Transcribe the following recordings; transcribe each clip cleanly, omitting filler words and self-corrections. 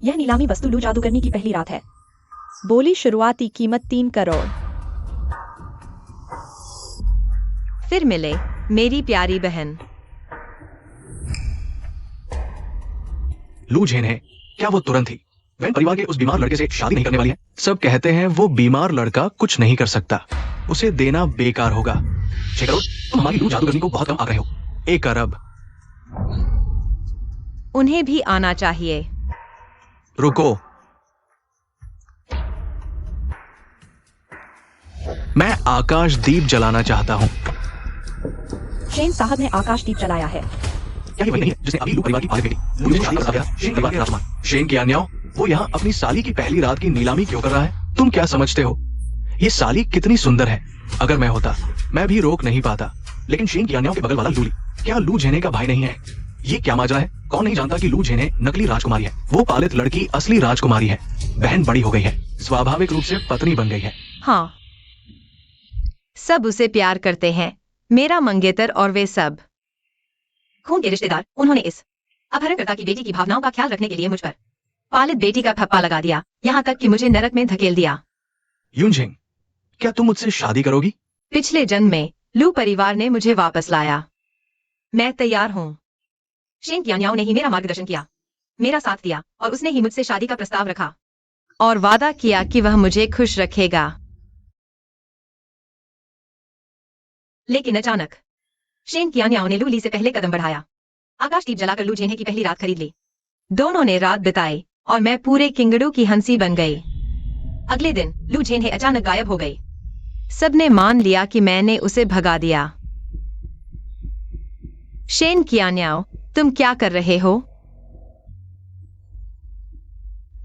यह नीलामी वस्तु लू जादूगरनी की पहली रात है। बोली शुरुआती कीमत 3 करोड़। फिर मिले मेरी प्यारी बहन। लू झेन है क्या? वो तुरंत ही वैन परिवार के उस बीमार लड़के से शादी नहीं करने वाली है। सब कहते हैं वो बीमार लड़का कुछ नहीं कर सकता, उसे देना बेकार होगा। 6 करोड़? तुम हमारी लू जादूगरनी को बहुत कम आंक रहे हो। 1 अरब। उन्हें भी आना चाहिए। रुको, मैं आकाश दीप जलाना चाहता हूँ। शेन साहब ने आकाश दीप जलाया है। क्या ये वही नहीं है जिसने अभी लू परिवार की पाली बेटी लू से शादी कर शेन परिवार के राजकुमार शेन की अन्याओ? वो यहाँ अपनी साली की पहली रात की नीलामी क्यों कर रहा है? तुम क्या समझते हो ये साली कितनी सुंदर है? अगर मैं होता मैं भी रोक नहीं पाता, लेकिन शेन की अन्याओं के बगल वाला लूली क्या लू झेने का भाई नहीं है? ये क्या माजरा है? कौन नहीं जानता कि लू झेने नकली राजकुमारी है? वो पालित लड़की असली राजकुमारी है। बहन बड़ी हो गई है, स्वाभाविक रूप से पत्नी बन गई है। हाँ, सब उसे प्यार करते हैं, मेरा मंगेतर और वे सब खून के रिश्तेदार। उन्होंने इस अपहरणकर्ता की बेटी की भावनाओं का ख्याल रखने के लिए मुझ पर पालित बेटी का ठप्पा लगा दिया, यहाँ तक कि मुझे नरक में धकेल दिया। यूनझिंग, क्या तुम मुझसे शादी करोगी? पिछले जन्म में लू परिवार ने मुझे वापस लाया। मैं तैयार हूँ। शेन की अन्याओं ने ही मेरा मार्गदर्शन किया, मेरा साथ दिया और उसने ही मुझसे शादी का प्रस्ताव रखा और वादा किया कि वह मुझे खुश रखेगा। लेकिन अचानक शेन की अन्याओं ने लूली से पहले कदम बढ़ाया। आकाश दीप जलाकर लू झेने की पहली रात खरीद ली। दोनों ने रात बिताई और मैं पूरे किंगड़ू की हंसी बन गई। अगले दिन लू झेने अचानक गायब हो गई। सबने मान लिया कि मैंने उसे भगा दिया। शेन की अन्याओं, तुम क्या कर रहे हो?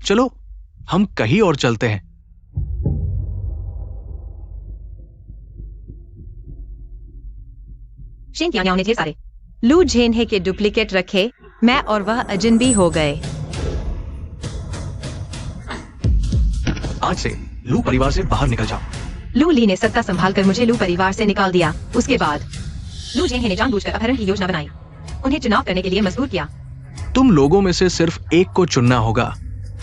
चलो हम कहीं और चलते हैं। शेन की अन्याओं ने ढेर सारे लू झेने के डुप्लीकेट रखे, मैं और वह अजनबी हो गए। आज से लू परिवार से बाहर निकल जाओ। लू ली ने सत्ता संभालकर मुझे लू परिवार से निकाल दिया। उसके बाद लू झेने ने जानबूझकर अपहरण की योजना बनाई, उन्हें चुनाव करने के लिए मजबूर किया। तुम लोगों में से सिर्फ एक को चुनना होगा।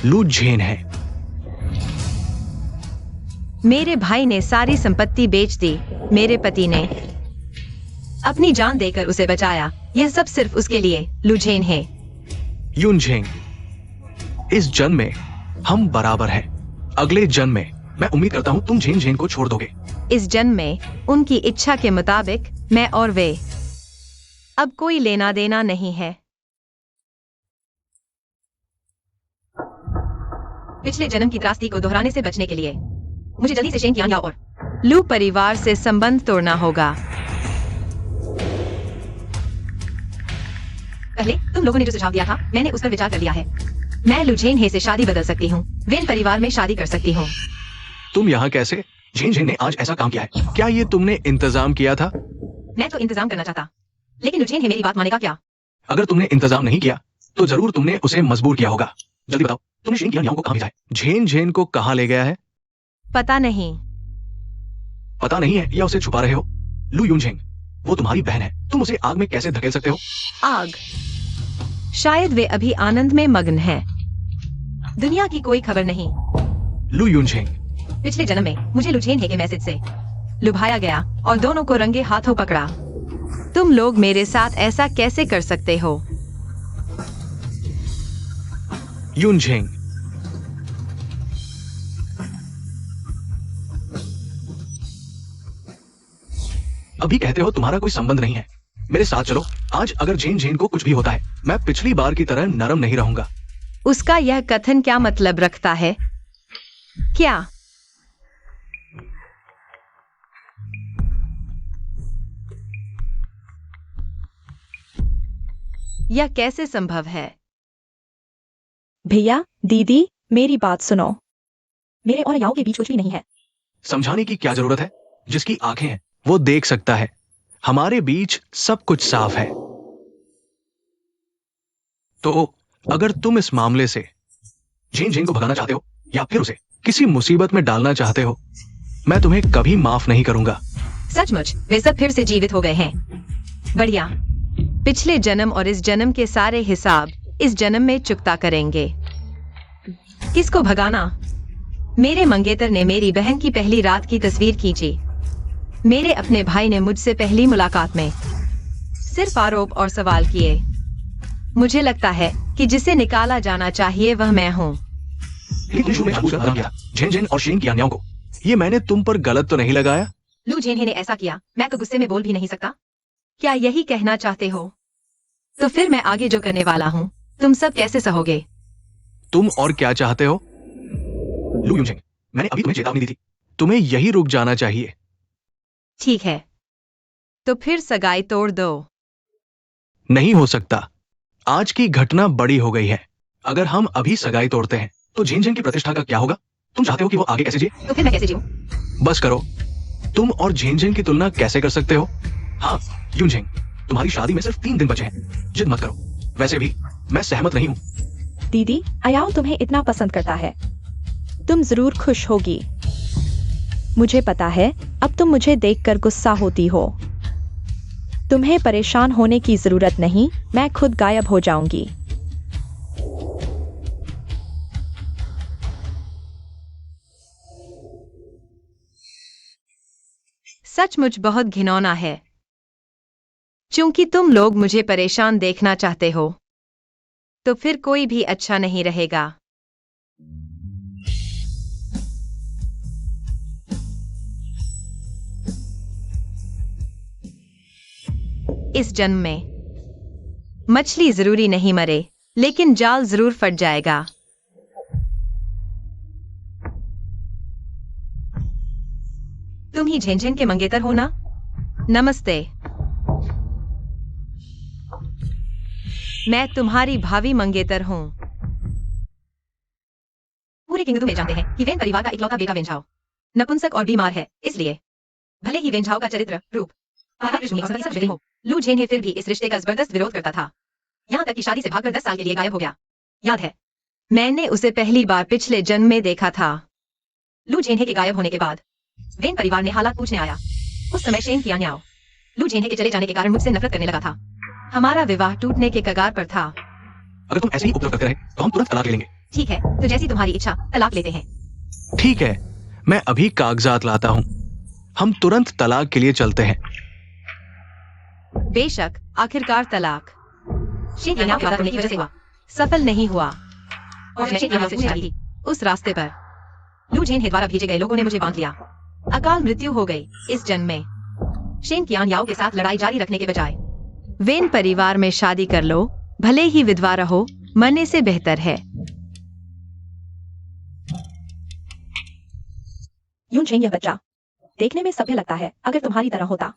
लू झेन है। मेरे भाई ने सारी संपत्ति बेच दी, मेरे पति ने अपनी जान देकर उसे बचाया। यह सब सिर्फ उसके लिए। लू झेन है। यूनझेंग, इस जन्म में हम बराबर हैं। अगले जन्म में मैं उम्मीद करता हूं तुम झेन झेन को छोड़ दोगे। इस जन्म में उनकी इच्छा के मुताबिक मैं और वे, अब कोई लेना देना नहीं है। पिछले जन्म की त्रासदी को दोहराने से बचने के लिए मुझे जल्दी से शेन की अन्याओं और लू परिवार से संबंध तोड़ना होगा। पहले तुम लोगों ने जो सुझाव दिया था मैंने उस पर विचार कर लिया है। मैं लू झेन हे से शादी बदल सकती हूँ, वेन परिवार में शादी कर सकती हूँ। तुम यहाँ कैसे? झेन झेन ने आज ऐसा काम किया है, क्या ये तुमने इंतजाम किया था? मैं तो इंतजाम करना चाहता, लेकिन लू झेन हे मेरी बात मानेगा क्या? अगर तुमने इंतजाम नहीं किया तो जरूर तुमने उसे मजबूर किया होगा। जल्दी बताओ, तुमने शेन की अन्याओं को कहाँ भेजा है? झेन झेन को कहाँ ले गया है? पता नहीं। पता नहीं है या उसे छुपा रहे हो? लू यूनझेंग, वो तुम्हारी बहन है, तुम उसे आग में कैसे धकेल सकते हो? आग? शायद वे अभी आनंद में मग्न हैं। दुनिया की कोई खबर नहीं। लू यूनझेंग, पिछले जन्म में मुझे लू झेन हे के मैसेज से लुभाया गया और दोनों को रंगे हाथों पकड़ा। तुम लोग मेरे साथ ऐसा कैसे कर सकते हो? यूनझेंग, अभी कहते हो तुम्हारा कोई संबंध नहीं है। मेरे साथ चलो। आज अगर झेन झेन को कुछ भी होता है, मैं पिछली बार की तरह नरम नहीं रहूंगा। उसका यह कथन क्या मतलब रखता है? क्या यह कैसे संभव है? भैया, दीदी, मेरी बात सुनो। मेरे और याओ के बीच कुछ भी नहीं है। समझाने की क्या जरूरत है? जिसकी आंखें हैं वो देख सकता है। हमारे बीच सब कुछ साफ है। तो अगर तुम इस मामले से झेन झेन को भगाना चाहते हो या फिर उसे किसी मुसीबत में डालना चाहते हो, मैं तुम्हें कभी माफ नहीं करूंगा। सचमुच वे सब फिर से जीवित हो गए हैं। बढ़िया। पिछले जन्म और इस जन्म के सारे हिसाब इस जन्म में चुकता करेंगे। किसको भगाना? मेरे मंगेतर ने मेरी बहन की पहली रात की तस्वीर खींची। मेरे अपने भाई ने मुझसे पहली मुलाकात में सिर्फ आरोप और सवाल किए। मुझे लगता है कि जिसे निकाला जाना चाहिए वह मैं हूँ। लेकिन शुरू में जानबूझकर बदनाम किया झेन झेन और शेन की अन्यायों को। ये मैंने तुम पर गलत तो नहीं लगाया? लू झेनहे ने ऐसा किया, मैं तो गुस्से में बोल भी नहीं सकता। क्या यही कहना चाहते हो? तो फिर मैं आगे जो करने वाला हूँ तुम सब कैसे सहोगे? तुम और क्या चाहते हो? लू यूनझेंग, मैंने अभी तुम्हें चेतावनी दी थी। तुम्हें यही रुक जाना चाहिए। ठीक है, तो फिर सगाई तोड़ दो। नहीं हो सकता। आज की घटना बड़ी हो गई है। अगर हम अभी सगाई तोड़ते हैं तो झेन झेन की प्रतिष्ठा का क्या होगा? तुम चाहते हो कि वो आगे कैसे जिए? तो फिर मैं कैसे जीऊं? बस करो। तुम और झेन झेन की तुलना कैसे कर सकते हो? हाँ यूनझेंग, तुम्हारी शादी में सिर्फ 3 दिन बचे हैं। जिद मत करो। वैसे भी मैं सहमत नहीं हूँ। दीदी, अयाओ तुम्हें इतना पसंद करता है। तुम जरूर खुश होगी। मुझे पता है अब तुम मुझे देखकर गुस्सा होती हो। तुम्हें परेशान होने की जरूरत नहीं, मैं खुद गायब हो जाऊंगी। सचमुच बहुत घिनौना है। चूंकि तुम लोग मुझे परेशान देखना चाहते हो, तो फिर कोई भी अच्छा नहीं रहेगा। इस जन्म में मछली जरूरी नहीं मरे, लेकिन जाल जरूर फट जाएगा। तुम ही झेन झेन के मंगेतर हो ना? नमस्ते। मैं तुम्हारी भावी मंगेतर हूँ। पूरे किंगडम में जानते हैं कि वेन परिवार का इकलौता बेटा वेनझाओ नपुंसक और बीमार है, इसलिए भले ही वेनझाओ का चरित्र, रूप, पृष्ठभूमि सब जगह हो, लू झेनहे फिर भी इस रिश्ते का जबरदस्त विरोध करता था। यहाँ तक कि शादी से भागकर 10 साल के लिए गायब हो गया। याद है? मैंने उसे पहली बार पिछले जन्म में देखा था। लू झेनहे के गायब होने के बाद वेन परिवार ने हालात पूछने आया। उस समय शेन कियान्याओ लू झेनहे के चले जाने के कारण मुझसे नफरत करने लगा था। हमारा विवाह टूटने के कगार पर था। अगर तुम ऐसे ही उपद्रव करते रहे तो हम तुरंत तलाक ले लेंगे। ठीक है, तो जैसी तुम्हारी इच्छा, तलाक लेते हैं। ठीक है, मैं अभी कागजात लाता हूँ। हम तुरंत तलाक के लिए चलते हैं। बेशक, आखिरकार तलाक शेन कियान्याओ के वादा तोड़ने की वजह से हुआ। सफल नहीं हुआ। और मैं शेन कियान्याओ से पूछने वाली थी। उस रास्ते पर लू झेनहे द्वारा भेजे गए लोगों ने मुझे बांध लिया। अकाल मृत्यु हो गई। इस जन्म में शेन कियान्याओ के साथ लड़ाई जारी रखने के बजाय वेन परिवार में शादी कर लो। भले ही विधवा रहो, मरने से बेहतर है। यूनझेंग, यह बच्चा देखने में सभ्य लगता है। अगर तुम्हारी तरह होता,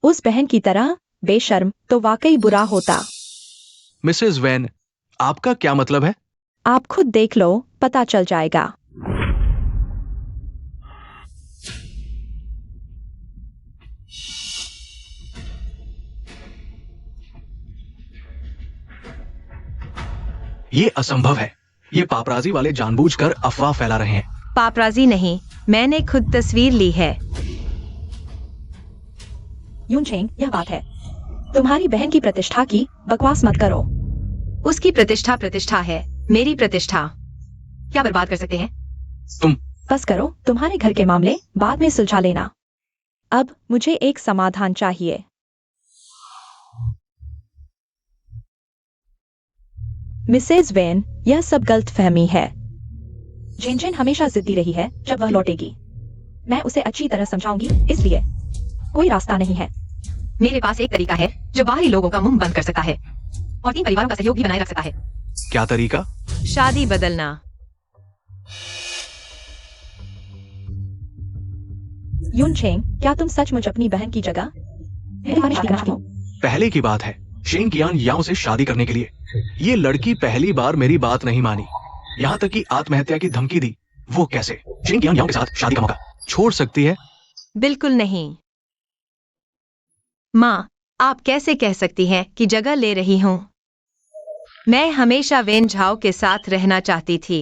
उस बहन की तरह बेशर्म, तो वाकई बुरा होता। मिसेस वैन, आपका क्या मतलब है? आप खुद देख लो, पता चल जाएगा। ये असंभव है। ये पापराजी वाले जानबूझकर अफवाह फैला रहे हैं। पापराजी नहीं, मैंने खुद तस्वीर ली है। यूनझेंग, यह बात है। तुम्हारी बहन की प्रतिष्ठा की बकवास मत करो। उसकी प्रतिष्ठा प्रतिष्ठा है, मेरी प्रतिष्ठा क्या बर्बाद कर सकते हैं? तुम बस करो, तुम्हारे घर के मामले बाद में सुलझा लेना। अब मुझे एक समाधान चाहिए। मिसेज वेन, यह सब गलतफहमी है। झेन झेन हमेशा जिद्दी रही है। जब वह लौटेगी मैं उसे अच्छी तरह समझाऊंगी, इसलिए कोई रास्ता नहीं है। मेरे पास एक तरीका है जो बाहरी लोगों का मुंह बंद कर सकता है और 3 परिवारों का सहयोग भी बनाए रख सकता है। क्या तरीका? शादी बदलना। यूनझेंग, क्या तुम सचमुच अपनी बहन की जगह तुम्हारी शादी करना चाहती हो? पहले की बात है शेन कियान याओ से शादी करने के लिए। ये लड़की पहली बार मेरी बात नहीं मानी, यहाँ तक कि आत्महत्या की धमकी दी। वो कैसे शेन कियान याओ के साथ शादी का मौका छोड़ सकती है? बिल्कुल नहीं। माँ, आप कैसे कह सकती हैं कि जगह ले रही हूँ? मैं हमेशा वेन झाओ के साथ रहना चाहती थी।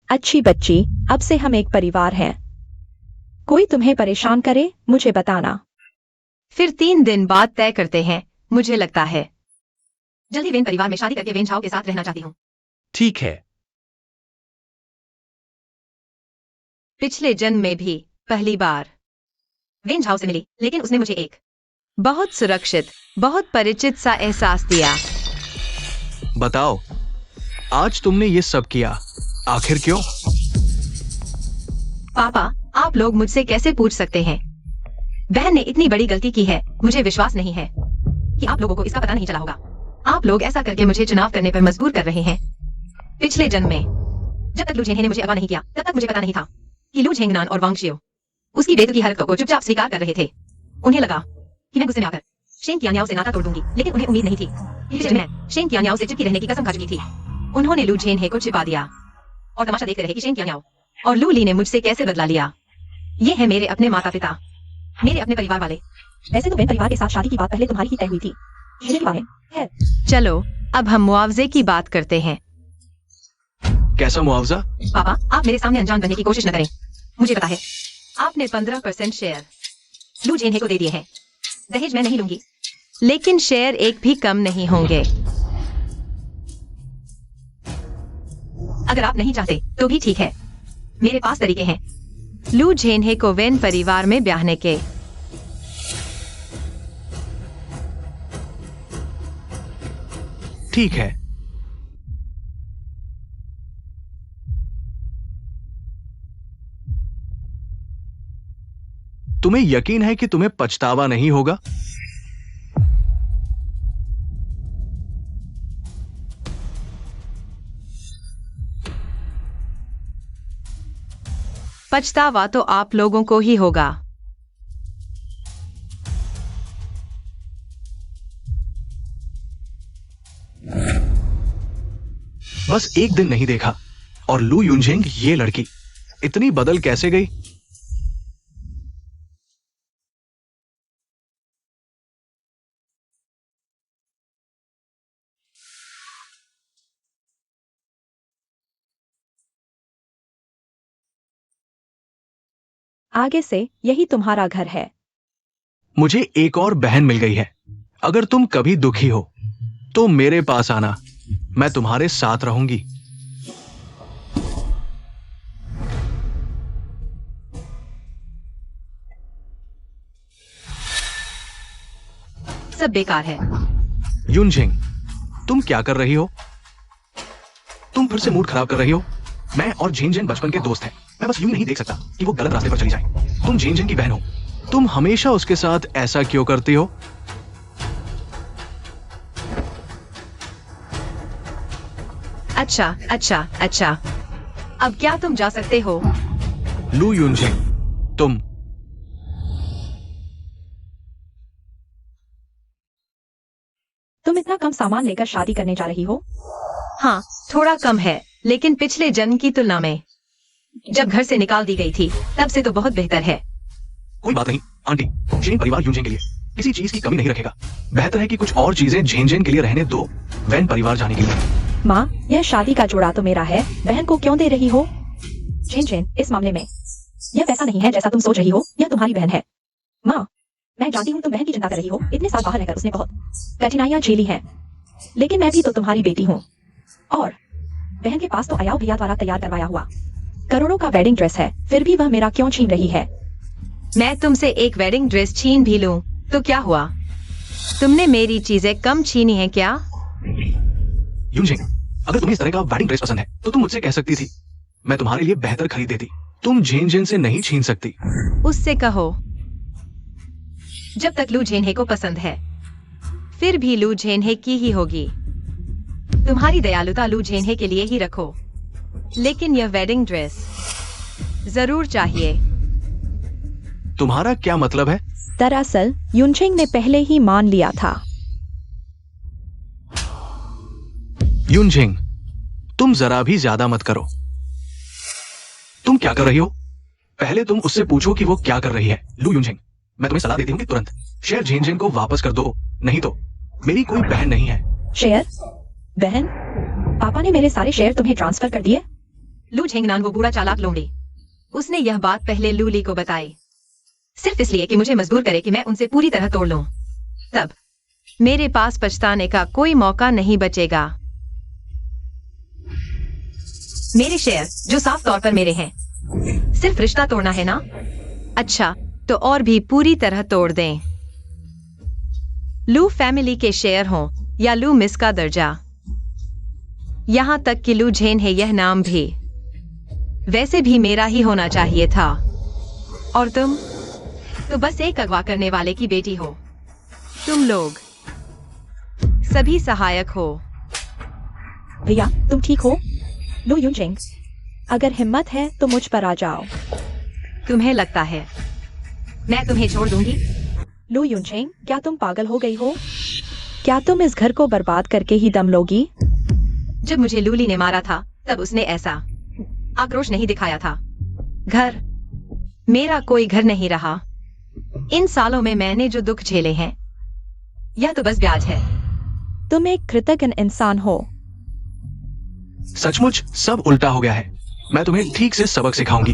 अच्छी बच्ची, अब से हम एक परिवार हैं। कोई तुम्हें परेशान करे, मुझे बताना। फिर 3 दिन बाद तय करते हैं, मुझे लगता है। जल्दी वेन परिवार में शादी करके वेन झाओ के साथ रहना चाहती हूँ। ठीक है। पिछले जन्म में भी पहली बार वेन झाओ से मिली, लेकिन उसने मुझे एक बहुत सुरक्षित, बहुत परिचित सा एहसास दिया। बताओ, आज तुमने ये सब किया, आखिर क्यों? पापा, आप लोग मुझसे कैसे पूछ सकते हैं? बहन ने इतनी बड़ी गलती की है, मुझे विश्वास नहीं है कि आप लोगों को इसका पता नहीं चला होगा। आप लोग ऐसा करके मुझे चुनाव करने पर मजबूर कर रहे हैं। पिछले जन्म में जब तक लू झेंग ने मुझे अगवा नहीं किया, तब तक मुझे पता नहीं था कि लू झेंगनान और वांग शियो उसकी बेतुकी हरकतों को चुपचाप स्वीकार कर रहे थे। उन्हें लगा कि मैं गुस्से में आकर शेंग कियान्याओ से नाता तोड़ दूंगी, लेकिन उन्हें उम्मीद नहीं थी कि पिछले मैं शेंग कियान्याओ से चिपकी रहने की कसम खा चुकी थी। उन्होंने लू झेनहे को छिपा दिया और तमाशा देखते रहे कि शेंग कियान्याओ और लू ली ने मुझसे कैसे बदला लिया। ये है मेरे अपने माता पिता, मेरे अपने परिवार वाले। वैसे तो वेन परिवार के साथ शादी की बात पहले तुम्हारी ही तय हुई थी। ये के बारे में है। चलो अब हम मुआवजे की बात करते हैं। कैसा मुआवजा? पापा, आप मेरे सामने अनजान बनने की कोशिश न करें। मुझे पता है आपने 15% शेयर लू झेनहे को दे दिए हैं। दहेज मैं नहीं लूंगी, लेकिन शेयर एक भी कम नहीं होंगे। अगर आप नहीं चाहते तो भी ठीक है, मेरे पास तरीके हैं। लू झेनहे को वेन परिवार में ब्याहने के। ठीक है। तुम्हें यकीन है कि तुम्हें पछतावा नहीं होगा? पछतावा तो आप लोगों को ही होगा। बस एक दिन नहीं देखा और लू युनझेंग ये लड़की इतनी बदल कैसे गई? आगे से यही तुम्हारा घर है। मुझे एक और बहन मिल गई है। अगर तुम कभी दुखी हो तो मेरे पास आना, मैं तुम्हारे साथ रहूंगी। सब बेकार है। युनझेंग, तुम क्या कर रही हो? तुम फिर से मूड खराब कर रही हो। मैं और झेंझेन बचपन के दोस्त हैं। मैं बस यूं नहीं देख सकता कि वो गलत रास्ते पर चली जाए। तुम झेंझेन की बहन हो, तुम हमेशा उसके साथ ऐसा क्यों करती हो? अच्छा अच्छा अच्छा, अब क्या तुम जा सकते हो? लू युनझेंग, तुम तुम इतना कम सामान लेकर शादी करने जा रही हो? हाँ, थोड़ा कम है, लेकिन पिछले जन्म की तुलना में जब घर से निकाल दी गई थी तब से तो बहुत बेहतर है। कोई बात नहीं आंटी, शेन परिवार युनझेन के लिए किसी चीज की कमी नहीं रखेगा। बेहतर है कि कुछ और चीजें झेंझेन के लिए रहने दो, वैन परिवार जाने के लिए। माँ, यह शादी का जोड़ा तो मेरा है, बहन को क्यों दे रही हो? झेन, इस मामले में यह वैसा नहीं है जैसा तुम सोच रही हो। यह तुम्हारी बहन है। माँ, मैं जानती हूँ तुम बहन की चिंता कर रही हो। इतने साल बाहर रहकर उसने बहुत कठिनाइयां झेली हैं, लेकिन मैं भी तो तुम्हारी बेटी हूँ। और बहन के पास तो आयाओ भैया द्वारा तैयार करवाया हुआ करोड़ों का वेडिंग ड्रेस है, फिर भी वह मेरा क्यों छीन रही है? मैं तुमसे एक वेडिंग ड्रेस छीन भी लूं तो क्या हुआ? तुमने मेरी चीजें कम छीनी है क्या? युनझेंग, अगर तुम्हें इस तरह का वेडिंग ड्रेस पसंद है तो तुम मुझसे कह सकती थी, मैं तुम्हारे लिए बेहतर खरीद देती। तुम झेंझेन से नहीं छीन सकती। उससे कहो जब तक लू झेनहे को पसंद है, फिर भी लू झेनहे की ही होगी। तुम्हारी दयालुता लू झेनहे के लिए ही रखो। लेकिन यह वेडिंग ड्रेस जरूर चाहिए। तुम्हारा क्या मतलब है? दरअसल युनझेंग ने पहले ही मान लिया था। युनझेंग, तुम जरा भी ज्यादा मत करो। तुम क्या कर रही हो? पहले तुम उससे पूछो कि वो क्या कर रही है। लू युनझेंग, मैं तुम्हें सलाह देती हूँ कि तुरंत शेर झेंझेन को वापस कर दो, नहीं तो मेरी कोई बहन नहीं है। शेयर? बहन? पापा ने मेरे सारे शेयर तुम्हें ट्रांसफर कर दिए? लू झेंगनान वो बूढ़ा चालाक लोंडी, उसने यह बात पहले लू ली को बताई, सिर्फ इसलिए कि मुझे मजबूर करे कि मैं उनसे पूरी तरह तोड़ लूं। तब मेरे पास पछताने का कोई मौका नहीं बचेगा। मेरे शेयर जो साफ तौर पर मेरे हैं, सिर्फ रिश्ता तोड़ना है ना? अच्छा, तो और भी पूरी तरह तोड़ दें। लू फैमिली के शेयर हों या लू मिस का दर्जा, यहां तक कि लू झेन है यह नाम भी वैसे भी मेरा ही होना चाहिए था। और तुम तो बस एक अगवा करने वाले की बेटी हो। तुम लोग सभी सहायक हो। भैया तुम ठीक हो? लू यूनचेंग, अगर हिम्मत है तो मुझ पर आ जाओ। तुम्हें लगता है मैं तुम्हें छोड़ दूंगी? लू यूनचेंग, क्या तुम पागल हो गई हो? क्या तुम इस घर को बर्बाद करके ही दम लोगी? जब मुझे लूली ने मारा था तब उसने ऐसा आक्रोश नहीं दिखाया था। घर मेरा कोई घर नहीं रहा। इन सालों में मैंने जो दुख झेले हैं, यह तो बस ब्याज है। तुम एक कृतज्ञ इंसान हो। सचमुच सब उल्टा हो गया है। मैं तुम्हें ठीक से सबक सिखाऊंगी।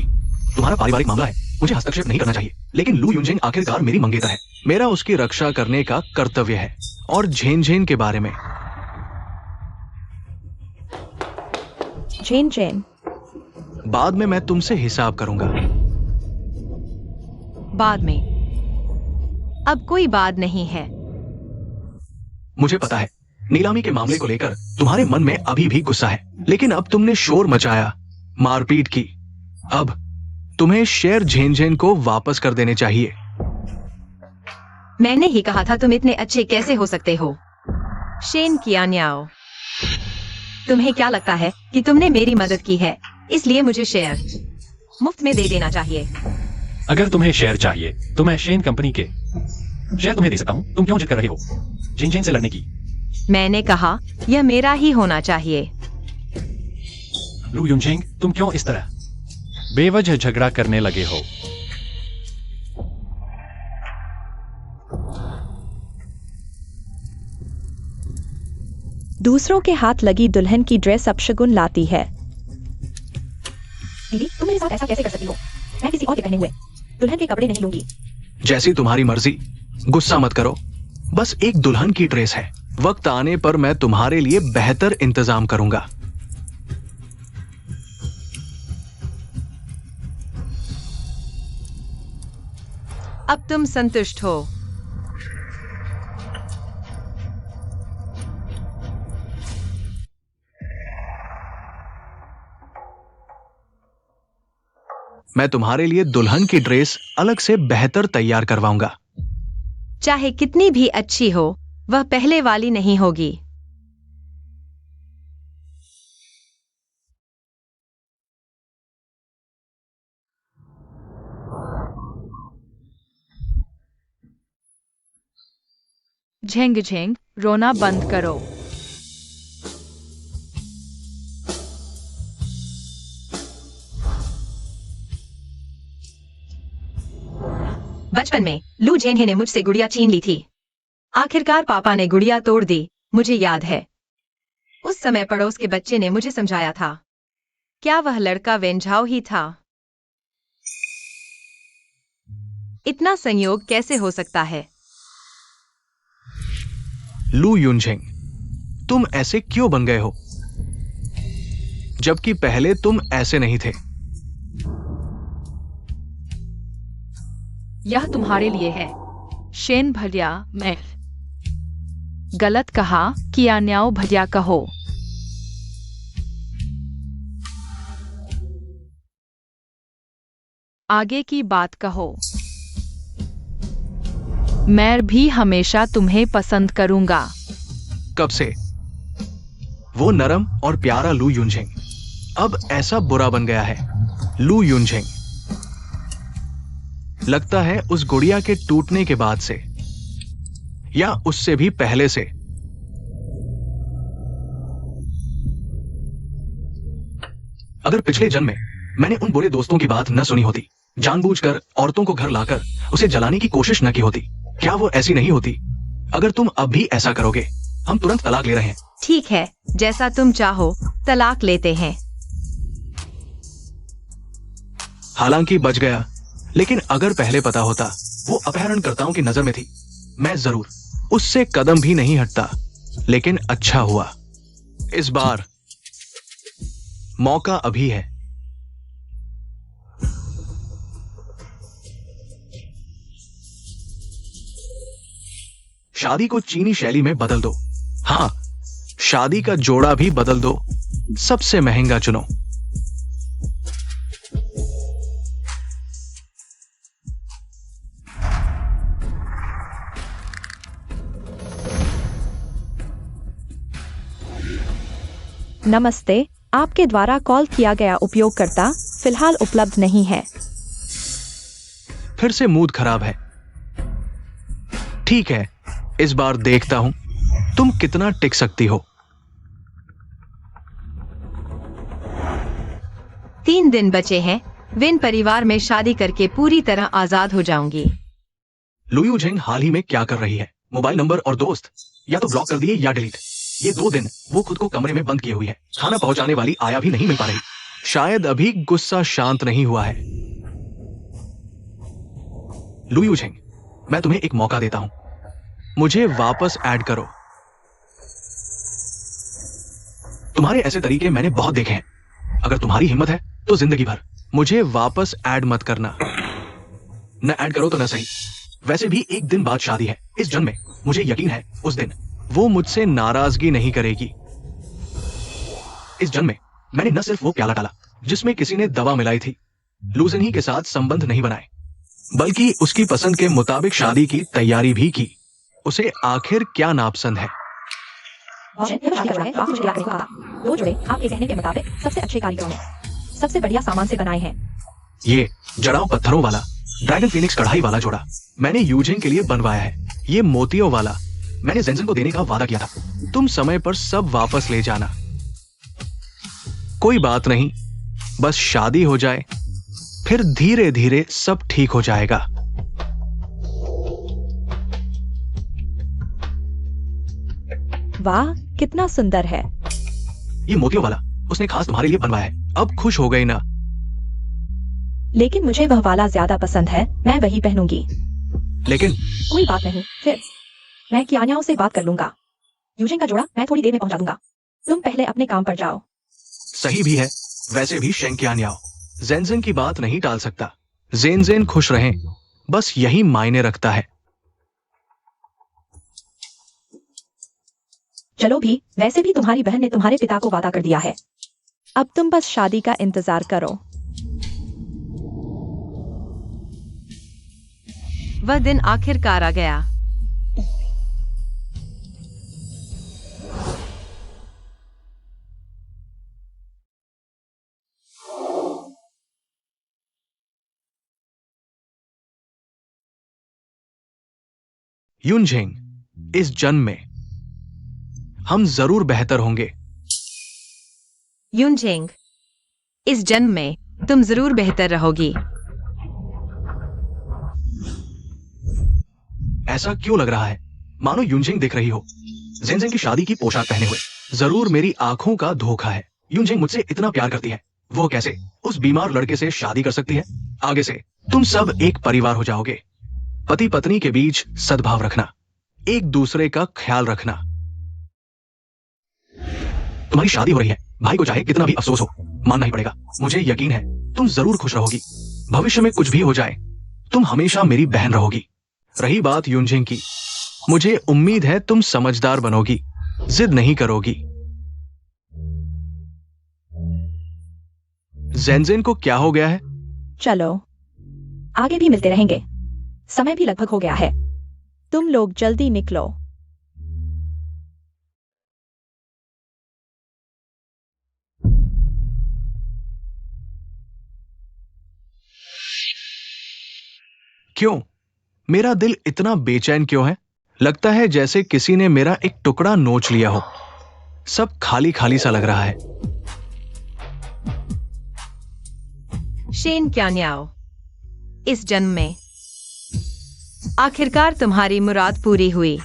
तुम्हारा पारिवारिक मामला है, मुझे हस्तक्षेप नहीं करना चाहिए, लेकिन लू यूनचेंग आखिरकार मेरी मंगेतर है। मेरा उसकी रक्षा करने का कर्तव्य है। और झेन झेन के बारे में झेन झेन, बाद में मैं तुमसे हिसाब करूंगा। बाद में? अब कोई बाद नहीं है। मुझे पता है नीलामी के मामले को लेकर तुम्हारे मन में अभी भी गुस्सा है, लेकिन अब तुमने शोर मचाया, मारपीट की। अब तुम्हें शेयर झेन झेन को वापस कर देने चाहिए। मैंने ही कहा था तुम इतने अच्छे कैसे हो सकते हो? शेन कियान्याओ, तुम्हें क्या लगता है कि तुमने मेरी मदद की है इसलिए मुझे शेयर मुफ्त में दे देना चाहिए? अगर तुम्हें शेयर चाहिए तो मैं शेन कंपनी के शेयर तुम्हें दे सकता हूं। तुम क्यों जिद कर रहे हो झेन झेन से लड़ने की? मैंने कहा यह मेरा ही होना चाहिए। लू यूनचेंग, तुम क्यों इस तरह बेवजह झगड़ा करने लगे हो? दूसरों के हाथ लगी दुल्हन की ड्रेस अपशगुन लाती है। दीदी तुम मेरे साथ ऐसा कैसे कर सकती हो? मैं किसी और के पहने हुए दुल्हन के कपड़े नहीं लूंगी। जैसी तुम्हारी मर्जी, गुस्सा मत करो। बस एक दुल्हन की ड्रेस है। वक्त आने पर मैं तुम्हारे लिए बेहतर इंतजाम करूंगा। अब तुम संतुष्ट हो? मैं तुम्हारे लिए दुल्हन की ड्रेस अलग से बेहतर तैयार करवाऊंगा। चाहे कितनी भी अच्छी हो, वह पहले वाली नहीं होगी। झेंग झेंग, रोना बंद करो। बचपन में लू झेन ने मुझसे गुड़िया छीन ली थी। आखिरकार पापा ने गुड़िया तोड़ दी, मुझे याद है। उस समय पड़ोस के बच्चे ने मुझे समझाया था। क्या वह लड़का वेंझाओ ही था? इतना संयोग कैसे हो सकता है? लू यूनचेंग, तुम ऐसे क्यों बन गए हो, जबकि पहले तुम ऐसे नहीं थे? यह तुम्हारे लिए है। शेन भलिया, मैं गलत कहा, कियान्याओ भलिया कहो। आगे की बात कहो। मैं भी हमेशा तुम्हें पसंद करूंगा। कब से? वो नरम और प्यारा लू यूनचेंग अब ऐसा बुरा बन गया है। लू यूनचेंग, लगता है उस गुड़िया के टूटने के बाद से, या उससे भी पहले से। अगर पिछले जन्म में मैंने उन बुरे दोस्तों की बात न सुनी होती, जानबूझकर औरतों को घर लाकर उसे जलाने की कोशिश न की होती, क्या वो ऐसी नहीं होती? अगर तुम अब भी ऐसा करोगे, हम तुरंत तलाक ले रहे हैं। ठीक है, जैसा तुम चाहो, तलाक लेते हैं। हालांकि बच गया, लेकिन अगर पहले पता होता वो अपहरणकर्ताओं की नजर में थी, मैं जरूर उससे कदम भी नहीं हटता। लेकिन अच्छा हुआ, इस बार मौका अभी है। शादी को चीनी शैली में बदल दो। हाँ, शादी का जोड़ा भी बदल दो। सबसे महंगा चुनो। नमस्ते, आपके द्वारा कॉल किया गया उपयोगकर्ता फिलहाल उपलब्ध नहीं है। फिर से मूड खराब है। ठीक है, इस बार देखता हूं तुम कितना टिक सकती हो। 3 दिन बचे हैं। विन परिवार में शादी करके पूरी तरह आजाद हो जाऊंगी। लुयू झेंग हाल ही में क्या कर रही है? मोबाइल नंबर और दोस्त या तो ब्लॉक कर दिए या डिलीट। ये 2 दिन वो खुद को कमरे में बंद किए हुई है। खाना पहुंचाने वाली आया भी नहीं मिल पा रही। शायद अभी गुस्सा शांत नहीं हुआ है। लुयू झेंग, मैं तुम्हें एक मौका देता हूं। मुझे वापस ऐड करो। तुम्हारे ऐसे तरीके मैंने बहुत देखे हैं। अगर तुम्हारी हिम्मत है तो जिंदगी भर मुझे वापस ऐड मत करना। न ऐड करो तो न सही। वैसे भी एक दिन बाद शादी है। इस जन्म में मुझे यकीन है उस दिन वो मुझसे नाराजगी नहीं करेगी। इस जन्म में मैंने न सिर्फ वो प्याला डाला जिसमें किसी ने दवा मिलाई थी, लूजन ही के साथ संबंध नहीं बनाए, बल्कि उसकी पसंद के मुताबिक शादी की तैयारी भी की। उसे आखिर क्या नापसंद है? यह शादी का जोड़ा है जो आपसे मुझे ब्याह करने को कहा। 2 जोड़े आपके कहने के मुताबिक सबसे अच्छे कारीगरों ने सबसे बढ़िया सामान से बनाए हैं। ये जड़ाऊ पत्थरों वाला ड्रैगन फिनिक्स कढ़ाई वाला जोड़ा मैंने यूजिंग के लिए बनवाया है। ये मोतियों वाला मैंने जेंसन को देने का वादा किया था। तुम समय पर सब वापस ले जाना। कोई बात नहीं, बस शादी हो जाए, फिर धीरे धीरे सब ठीक हो जाएगा। वाह, कितना सुंदर है। ये मोतियों वाला उसने खास तुम्हारे लिए बनवाया है। अब खुश हो गई ना? लेकिन मुझे वह वाला ज्यादा पसंद है, मैं वही पहनूंगी। लेकिन कोई बात नहीं, फिर मैं कियान्याओ से बात कर लूंगा। यूजिंग का जोड़ा मैं थोड़ी देर में पहुंचा दूंगा। तुम पहले अपने काम पर जाओ। सही भी है। वैसे भी शेंकियान्याओ जेंजन की बात नहीं टाल सकता। जेनजेन खुश रहें, बस यही मायने रखता है। चलो भी, वैसे भी तुम्हारी बहन ने तुम्हारे पिता को वादा कर दिया है। अब तुम बस शादी का इंतजार करो। वह दिन आखिरकार आ गया। युनझेंग, इस जन्म में हम जरूर बेहतर होंगे। यूनझेंग, इस जन्म में तुम जरूर बेहतर रहोगी। ऐसा क्यों लग रहा है मानो युनझेंग देख रही हो जेनजेन की शादी की पोशाक पहने हुए? जरूर मेरी आंखों का धोखा है। युनझेंग मुझसे इतना प्यार करती है, वो कैसे उस बीमार लड़के से शादी कर सकती है? आगे से तुम सब एक परिवार हो जाओगे। पति पत्नी के बीच सद्भाव रखना, एक दूसरे का ख्याल रखना। तुम्हारी शादी हो रही है, भाई को चाहे कितना भी अफसोस हो, मानना ही पड़ेगा। मुझे यकीन है तुम जरूर खुश रहोगी। भविष्य में कुछ भी हो जाए, तुम हमेशा मेरी बहन रहोगी। रही बात युनझेंग की, मुझे उम्मीद है तुम समझदार बनोगी, जिद नहीं करोगी। जेनजेन को क्या हो गया है? चलो, आगे भी मिलते रहेंगे। समय भी लगभग हो गया है। तुम लोग जल्दी निकलो। क्यों? मेरा दिल इतना बेचैन क्यों है? लगता है जैसे किसी ने मेरा एक टुकड़ा नोच लिया हो। सब खाली खाली सा लग रहा है। शेन क्यान्याओ, इस जन्म में आखिरकार तुम्हारी मुराद पूरी हुई।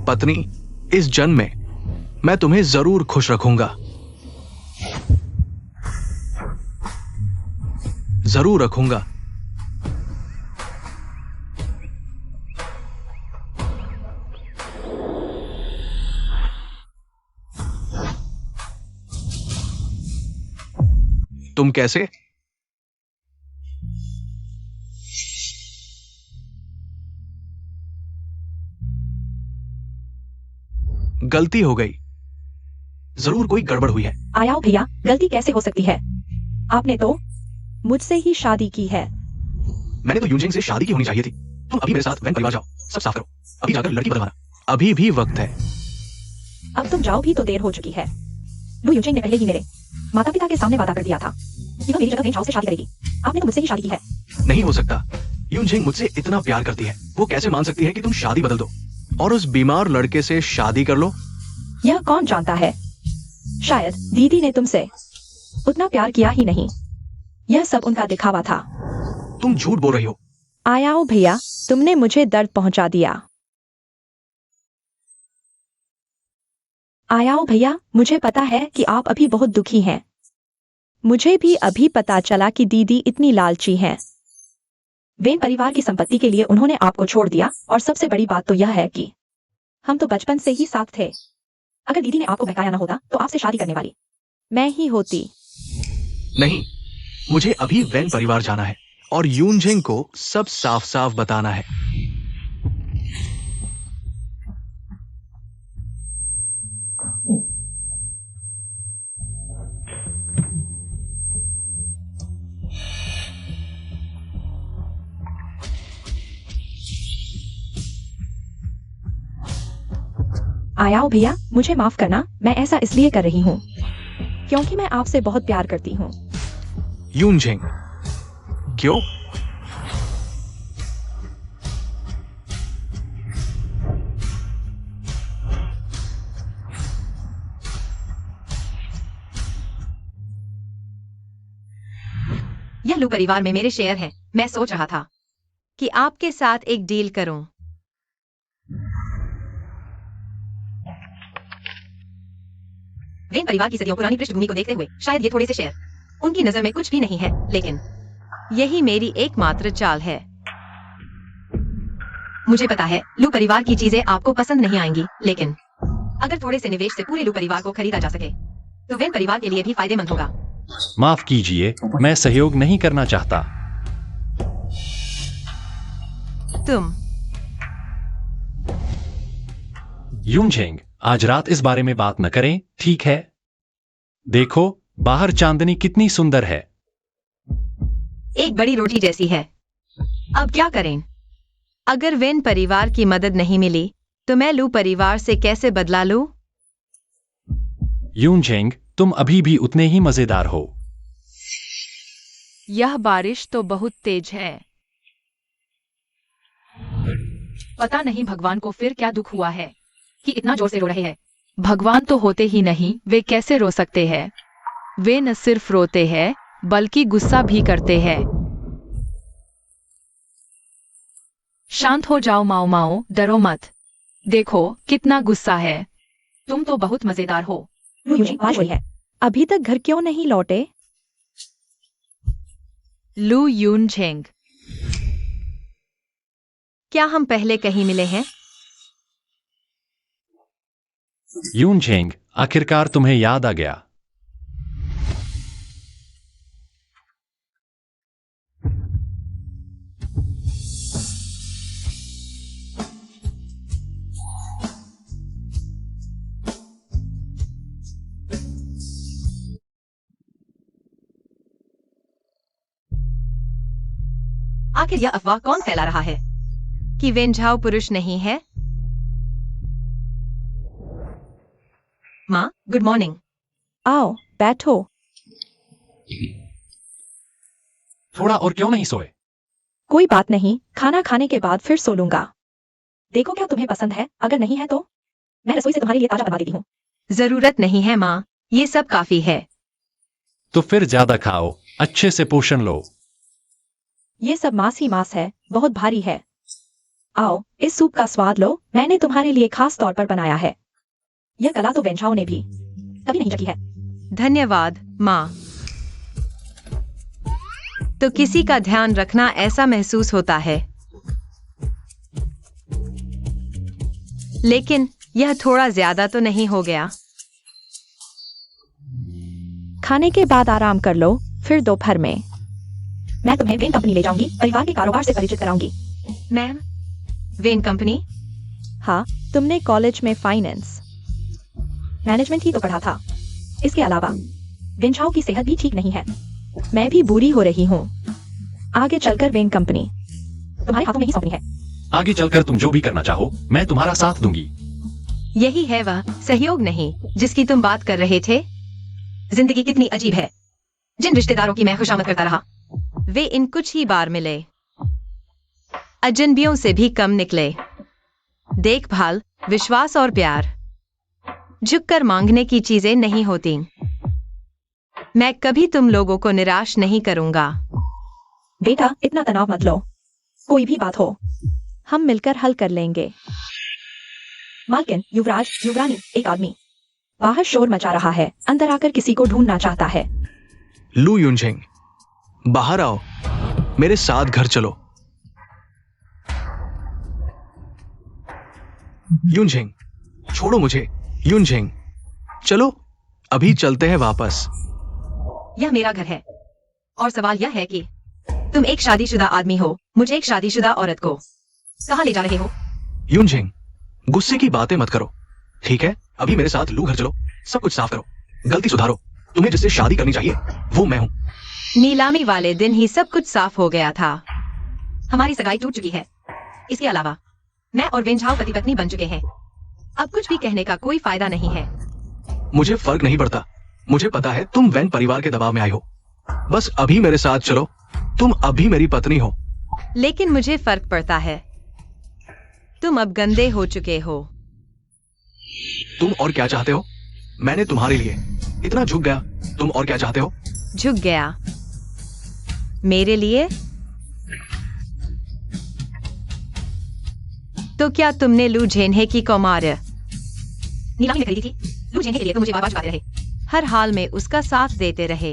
पत्नी, इस जन्म में मैं तुम्हें जरूर खुश रखूंगा, जरूर रखूंगा। तुम कैसे? गलती हो गई, जरूर कोई गड़बड़ हुई है। आयाओ भैया, गलती कैसे हो सकती है? आपने तो मुझसे ही शादी की है। मैंने तो यूनजिंग से शादी की होनी चाहिए थी। तुम अभी मेरे साथ वैन परिवार जाओ, सब साफ करो, अभी जाकर लड़की बदलवाना। अभी भी वक्त है। अब तुम जाओ भी तो देर हो चुकी है। लू यूजिंग ने पहले ही मेरे माता पिता के सामने वादा कर दिया था कि वह मेरी जगह वेन झाओ से शादी करेगी। आपने तो मुझसे ही शादी की है। नहीं हो सकता। यूनजिंग मुझसे इतना प्यार करती है, वो कैसे मान सकती है कि तुम शादी बदल दो और उस बीमार लड़के से शादी कर लो? यह कौन जानता है, शायद दीदी ने तुमसे उतना प्यार किया ही नहीं। यह सब उनका दिखावा था। तुम झूठ बोल रही हो। आयाओ भैया, तुमने मुझे दर्द पहुंचा दिया। आयाओ भैया, मुझे पता है कि आप अभी बहुत दुखी हैं। मुझे भी अभी पता चला कि दीदी इतनी लालची हैं। वेन परिवार की संपत्ति के लिए उन्होंने आपको छोड़ दिया, और सबसे बड़ी बात तो यह है कि हम तो बचपन से ही साथ थे। अगर दीदी ने आपको बहकाया ना होता तो आपसे शादी करने वाली मैं ही होती। नहीं, मुझे अभी वैन परिवार जाना है और यूनजिंग को सब साफ साफ बताना है। आयाओ भैया, मुझे माफ करना, मैं ऐसा इसलिए कर रही हूँ क्योंकि मैं आपसे बहुत प्यार करती हूँ। यूनजिंग, क्यों? यह लू परिवार में मेरे शेयर हैं। मैं सोच रहा था कि आपके साथ एक डील करूं। वेन परिवार की सदियों पुरानी पृष्ठभूमि को देखते हुए शायद ये थोड़े से शेयर उनकी नजर में कुछ भी नहीं है, लेकिन यही मेरी एकमात्र चाल है। मुझे पता है लू परिवार की चीजें आपको पसंद नहीं आएंगी, लेकिन अगर थोड़े से निवेश से पूरे लू परिवार को खरीदा जा सके तो वेन परिवार के लिए भी फायदेमंद होगा। माफ कीजिए, मैं सहयोग नहीं करना चाहता। तुम यूनजिंग, आज रात इस बारे में बात न करें, ठीक है? देखो, बाहर चांदनी कितनी सुंदर है। एक बड़ी रोटी जैसी है। अब क्या करें? अगर वेन परिवार की मदद नहीं मिली तो मैं लू परिवार से कैसे बदला लूं? यूनजिंग, तुम अभी भी उतने ही मजेदार हो। यह बारिश तो बहुत तेज है। पता नहीं भगवान को फिर क्या दुख हुआ है कि इतना जोर से रो रहे हैं। भगवान तो होते ही नहीं, वे कैसे रो सकते हैं? वे न सिर्फ रोते हैं बल्कि गुस्सा भी करते हैं। शांत हो जाओ माओ माओ, डरो मत। देखो कितना गुस्सा है। तुम तो बहुत मजेदार हो। लू यूजिंग आज हुई है। अभी तक घर क्यों नहीं लौटे? लू यूनझेंग, क्या हम पहले कहीं मिले हैं? यूनजिंग, आखिरकार तुम्हें याद आ गया। आखिर यह अफवाह कौन फैला रहा है? कि वेन झाओ पुरुष नहीं है? माँ, गुड मॉर्निंग। आओ बैठो। थोड़ा और क्यों नहीं सोए? कोई बात नहीं, खाना खाने के बाद फिर सो लूंगा। देखो क्या तुम्हें पसंद है, अगर नहीं है तो मैं रसोई से तुम्हारे लिए ताजा बनवा देती हूँ। जरूरत नहीं है माँ, ये सब काफी है। तो फिर ज्यादा खाओ, अच्छे से पोषण लो। ये सब मांस ही मांस है, बहुत भारी है। आओ इस सूप का स्वाद लो, मैंने तुम्हारे लिए खास तौर पर बनाया है। यह कला तो वेंझाओ ने भी कभी नहीं चखी है। धन्यवाद माँ। तो किसी का ध्यान रखना ऐसा महसूस होता है, लेकिन यह थोड़ा ज्यादा तो नहीं हो गया? खाने के बाद आराम कर लो, फिर दोपहर में। मैं तुम्हें वेन कंपनी ले जाऊंगी, परिवार के कारोबार से परिचित कराऊंगी। Ma'am, when company? हाँ, तुमने कॉलेज में फाइनेंस मैनेजमेंट ही तो पढ़ा था। इसके अलावा वेंझाओ की सेहत भी ठीक नहीं है। मैं भी बुरी हो रही हूँ। आगे चलकर वेन कंपनी तुम्हारे हाथों में ही सौंपनी है। आगे चलकर तुम जो भी करना चाहो, मैं तुम्हारा साथ दूंगी। यही है वह सहयोग नहीं जिसकी तुम बात कर रहे थे। जिंदगी कितनी अजीब है। जिन रिश्तेदारों की मैं खुशामद करता रहा, वे इन कुछ ही बार मिले, अजनबियों से भी कम निकले। देखभाल, विश्वास और प्यार झुककर मांगने की चीजें नहीं होती। मैं कभी तुम लोगों को निराश नहीं करूंगा। बेटा इतना तनाव मत लो, कोई भी बात हो हम मिलकर हल कर लेंगे। मालकिन, युवराज, युवरानी, एक आदमी बाहर शोर मचा रहा है, अंदर आकर किसी को ढूंढना चाहता है। लू युनझेंग, बाहर आओ, मेरे साथ घर चलो। युनझेंग, छोड़ो मुझे। युनझेंग, चलो अभी चलते हैं वापस। यह मेरा घर है और सवाल यह है कि तुम एक शादीशुदा आदमी हो, मुझे एक शादीशुदा औरत को कहां ले जा रहे हो? युनझेंग, गुस्से की बातें मत करो, ठीक है? अभी मेरे साथ लू घर चलो, सब कुछ साफ करो, गलती सुधारो। तुम्हें जिससे शादी करनी चाहिए वो मैं हूं। नीलामी वाले दिन ही सब कुछ साफ हो गया था। हमारी सगाई टूट चुकी है। इसके अलावा मैं और वेंझाओ पति पत्नी बन चुके हैं। अब कुछ भी कहने का कोई फायदा नहीं है। मुझे फर्क नहीं पड़ता, मुझे पता है तुम वैन परिवार के दबाव में आई हो। बस अभी मेरे साथ चलो, तुम अभी मेरी पत्नी हो। लेकिन मुझे फर्क पड़ता है, तुम अब गंदे हो चुके हो। तुम और क्या चाहते हो? मैंने तुम्हारे लिए इतना झुक गया, तुम और क्या चाहते हो? झुक गया मेरे लिए? तो क्या तुमने लू झेन्हे की कौमार्य नीलामी में खरीदी थी? लू झेन्हे के लिए तो मुझे बार-बार चुकाते रहे। हर हाल में उसका साथ देते रहे,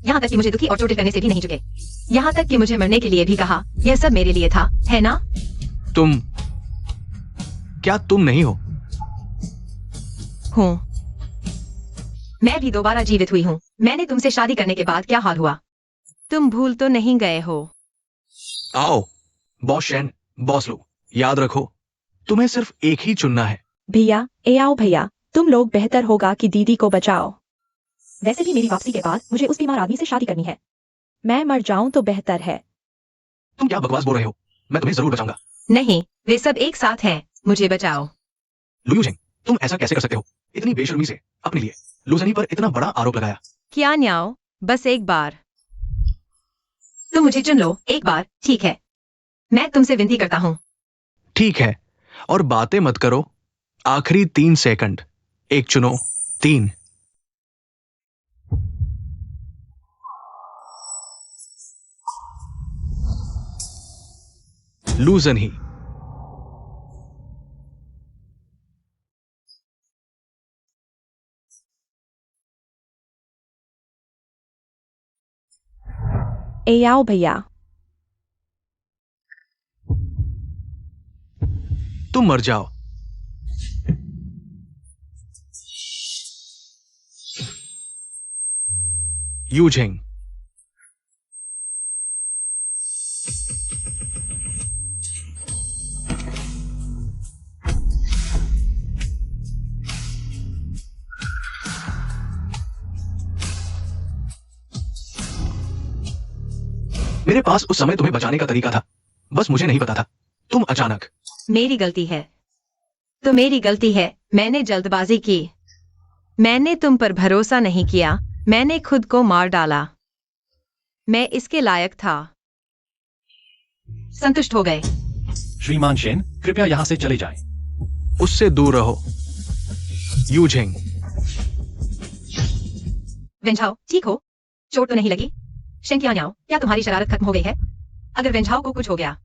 यहाँ तक कि मुझे दुखी और चोटिल करने से भी नहीं चुके। यहाँ तक कि मुझे मरने के लिए भी कहा। यह सब मेरे लिए था, है ना? तुम क्या तुम नहीं हो? हूँ। मैं भी दोबारा जीवित हुई हूँ। मैंने तुमसे शादी करने के बाद क्या हाल हुआ? तुम भूल तो नहीं गए हो? आओ बॉस शैन, बॉस लू, याद रखो तुम्हें सिर्फ एक ही चुनना है। भैया, ए आओ भैया, तुम लोग बेहतर होगा कि दीदी को बचाओ। वैसे भी मेरी वापसी के बाद मुझे उस बीमार आदमी से शादी करनी है। मैं मर जाऊं तो बेहतर है। तुम क्या बकवास बोल रहे हो? मैं तुम्हें जरूर बचाऊंगा। नहीं, वे सब एक साथ हैं। मुझे बचाओ। लू युनझेंग, तुम ऐसा कैसे कर सकते हो? इतनी बेशर्मी से अपने लिए लूजनी पर इतना बड़ा आरोप लगाया। क्या न्याओ, बस एक बार तुम मुझे चुन लो, एक बार, ठीक है? मैं तुमसे विनती करता हूँ। ठीक है, और बातें मत करो। आखिरी 3 सेकंड, एक चुनो, 3। लूजन ही। ए आओ भैया, तुम मर जाओ। यूझेंग, मेरे पास उस समय तुम्हें बचाने का तरीका था, बस मुझे नहीं पता था। तुम अचानक। मेरी गलती है, तो मेरी गलती है। मैंने जल्दबाजी की, मैंने तुम पर भरोसा नहीं किया, मैंने खुद को मार डाला। मैं इसके लायक था। संतुष्ट हो गए? श्रीमान शेन, कृपया यहाँ से चले जाएं। उससे दूर रहो। यूझेंग, वेंझाओ, ठीक हो? चोट तो नहीं लगी? शेंकियान्याओ, क्या तुम्हारी शरारत खत्म हो गई है? अगर वेंझाओ को कुछ हो गया,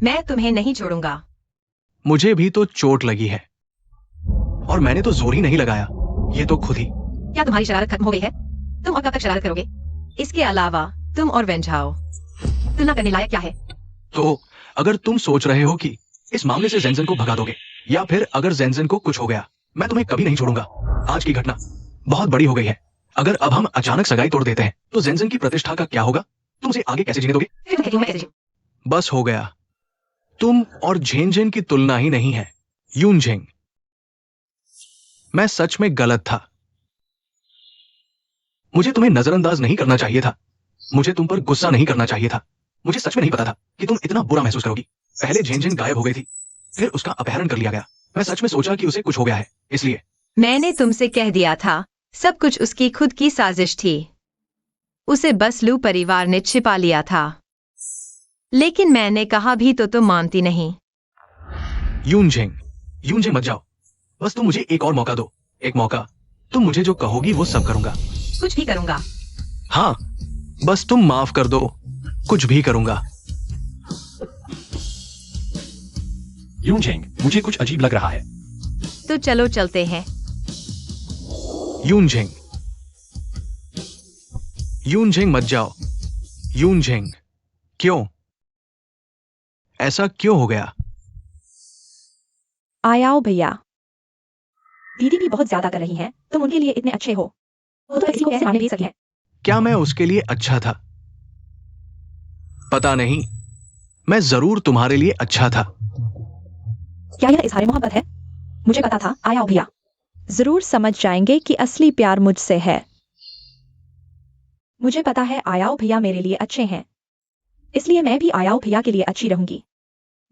मैं तुम्हें नहीं छोड़ूंगा। मुझे भी तो चोट लगी है और मैंने तो जोर ही नहीं लगाया, ये तो खुद ही। क्या तुम्हारी शरारत खत्म हो गई है? तुम और कब तक शरारत करोगे? इसके अलावा तुम और वेंझाओ तुलना करने लायक क्या है? तो अगर तुम सोच रहे हो कि इस मामले से जेंसन को भगा दोगे, या फिर अगर जेंसन को कुछ हो गया, मैं तुम्हें कभी नहीं छोड़ूंगा। आज की घटना बहुत बड़ी हो गई है। अगर अब हम अचानक सगाई तोड़ देते हैं तो जेंसन की प्रतिष्ठा का क्या होगा? तुम उसे आगे कैसे जीने दोगे? फिर तुम कहती हो मैं कैसे जीऊं? बस हो गया। तुम और झेन की तुलना ही नहीं है, यूनझेंग। मैं सच में गलत था। मुझे तुम्हें नजरअंदाज नहीं करना चाहिए था। मुझे तुम पर गुस्सा नहीं करना चाहिए था। मुझे सच में नहीं पता था कि तुम इतना बुरा महसूस करोगी। पहले झेन गायब हो गई थी, फिर उसका अपहरण कर लिया गया। मैं सच में सोचा कि उसे कुछ हो गया है, इसलिए। मैंने तुमसे कह दिया था, सब कुछ उसकी खुद की साजिश थी। उसे बस लू परिवार ने छिपा लिया था। लेकिन मैंने कहा भी तो तुम मानती नहीं। यूनझेंग मत जाओ। बस तुम मुझे एक और मौका दो, एक मौका। तुम मुझे जो कहोगी वो सब करूंगा। कुछ भी करूंगा। हाँ, बस तुम माफ कर दो, कुछ भी करूंगा। यूनझेंग, मुझे कुछ अजीब लग रहा है। तो चलो चलते हैं। यूनझेंग मत जाओ। यूनझेंग, क्यों? ऐसा क्यों हो गया? आयाओ भैया। दीदी भी बहुत ज्यादा कर रही हैं। तुम उनके लिए इतने अच्छे हो, वो तो किसी को कैसे मारने दे सकी है? क्या मैं उसके लिए अच्छा था? पता नहीं, मैं जरूर तुम्हारे लिए अच्छा था। क्या यह इजहार मोहब्बत है? मुझे पता था आयाओ भैया। जरूर समझ जाएंगे कि असली प्यार मुझसे है। मुझे पता है आयाओ भैया मेरे लिए अच्छे हैं, इसलिए मैं भी आयाओ भैया के लिए अच्छी रहूंगी।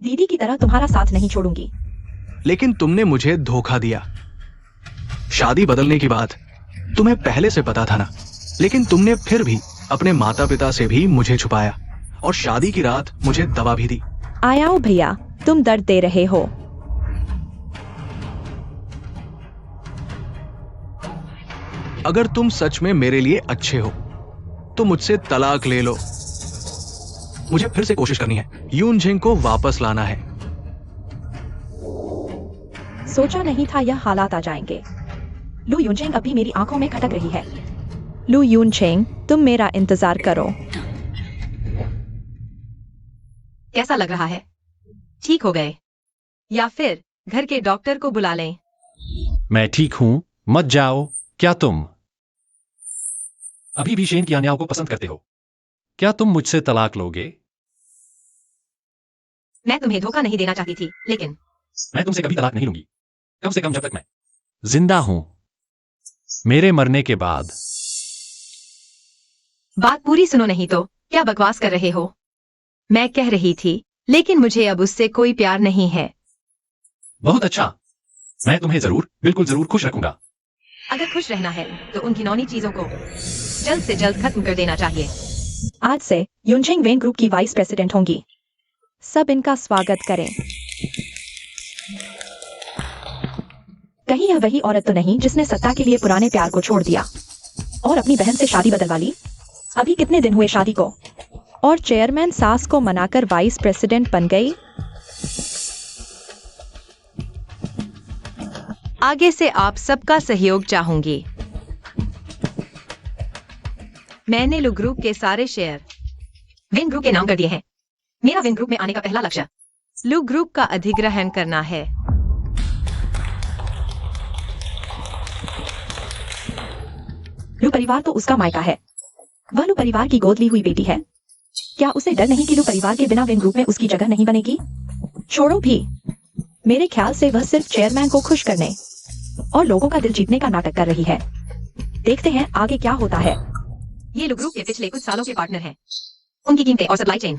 दीदी की तरह तुम्हारा साथ नहीं छोड़ूंगी। लेकिन तुमने मुझे धोखा दिया। शादी बदलने की बात तुम्हें पहले से पता था ना, लेकिन तुमने फिर भी अपने माता पिता से भी मुझे छुपाया और शादी की रात मुझे दवा भी दी। आयाओ भैया, तुम दर्द दे रहे हो। अगर तुम सच में मेरे लिए अच्छे हो तो मुझसे तलाक ले लो। मुझे फिर से कोशिश करनी है। यूनझेंग को वापस लाना है। सोचा नहीं था यह हालात आ जाएंगे। लू यूनझेंग अभी मेरी आंखों में खटक रही है। लू यूनझेंग, तुम मेरा इंतजार करो। कैसा लग रहा है? ठीक हो गए? या फिर घर के डॉक्टर को बुला लें? मैं ठीक हूं, मत जाओ। क्या तुम अभी भी शेन की अन्याय को पसंद करते हो? क्या तुम मुझसे तलाक लोगे? मैं तुम्हें धोखा नहीं देना चाहती थी, लेकिन मैं तुमसे कभी तलाक नहीं लूंगी, कम से कम जब तक मैं जिंदा हूं। मेरे मरने के बाद। बात पूरी सुनो, नहीं तो क्या बकवास कर रहे हो? मैं कह रही थी, लेकिन मुझे अब उससे कोई प्यार नहीं है। बहुत अच्छा, मैं तुम्हें बिल्कुल जरूर खुश रखूंगा। अगर खुश रहना है तो उन घिनौनी चीजों को जल्द से जल्द खत्म कर देना चाहिए। आज से यूनझेंग वेन ग्रुप की वाइस प्रेसिडेंट होंगी। सब इनका स्वागत करें। कहीं यह वही औरत तो नहीं जिसने सत्ता के लिए पुराने प्यार को छोड़ दिया और अपनी बहन से शादी बदलवा ली? अभी कितने दिन हुए शादी को? और चेयरमैन सास को मनाकर वाइस प्रेसिडेंट बन गई। आगे से आप सबका सहयोग चाहूंगी। मैंने लू ग्रुप के सारे शेयर विन ग्रुप के नाम कर दिए हैं। मेरा विन ग्रुप में आने का पहला लक्ष्य लू ग्रुप का अधिग्रहण करना है। लू परिवार तो उसका मायका है। वह लू परिवार की गोद ली हुई बेटी है। क्या उसे डर नहीं कि लू परिवार के बिना विन ग्रुप में उसकी जगह नहीं बनेगी? छोड़ो भी, मेरे ख्याल से वह सिर्फ चेयरमैन को खुश करने और लोगों का दिल जीतने का नाटक कर रही है। देखते हैं आगे क्या होता है। ये लू ग्रुप के पिछले कुछ सालों के पार्टनर हैं। उनकी कीमतें और सप्लाई चेन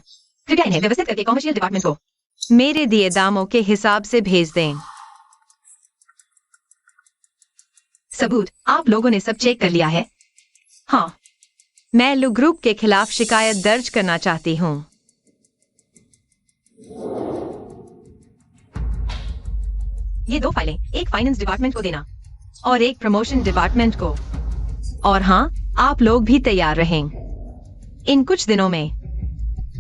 कृपया इन्हें व्यवस्थित करके कॉमर्शियल डिपार्टमेंट को मेरे दिए दामों के हिसाब से भेज दें। सबूत आप लोगों ने सब चेक कर लिया है? हाँ, मैं लू ग्रुप के खिलाफ शिकायत दर्ज करना चाहती हूँ। ये 2 फाइलें, एक फाइनेंस डिपार्टमेंट को देना और एक प्रमोशन डिपार्टमेंट को। और हाँ, आप लोग भी तैयार रहें। इन कुछ दिनों में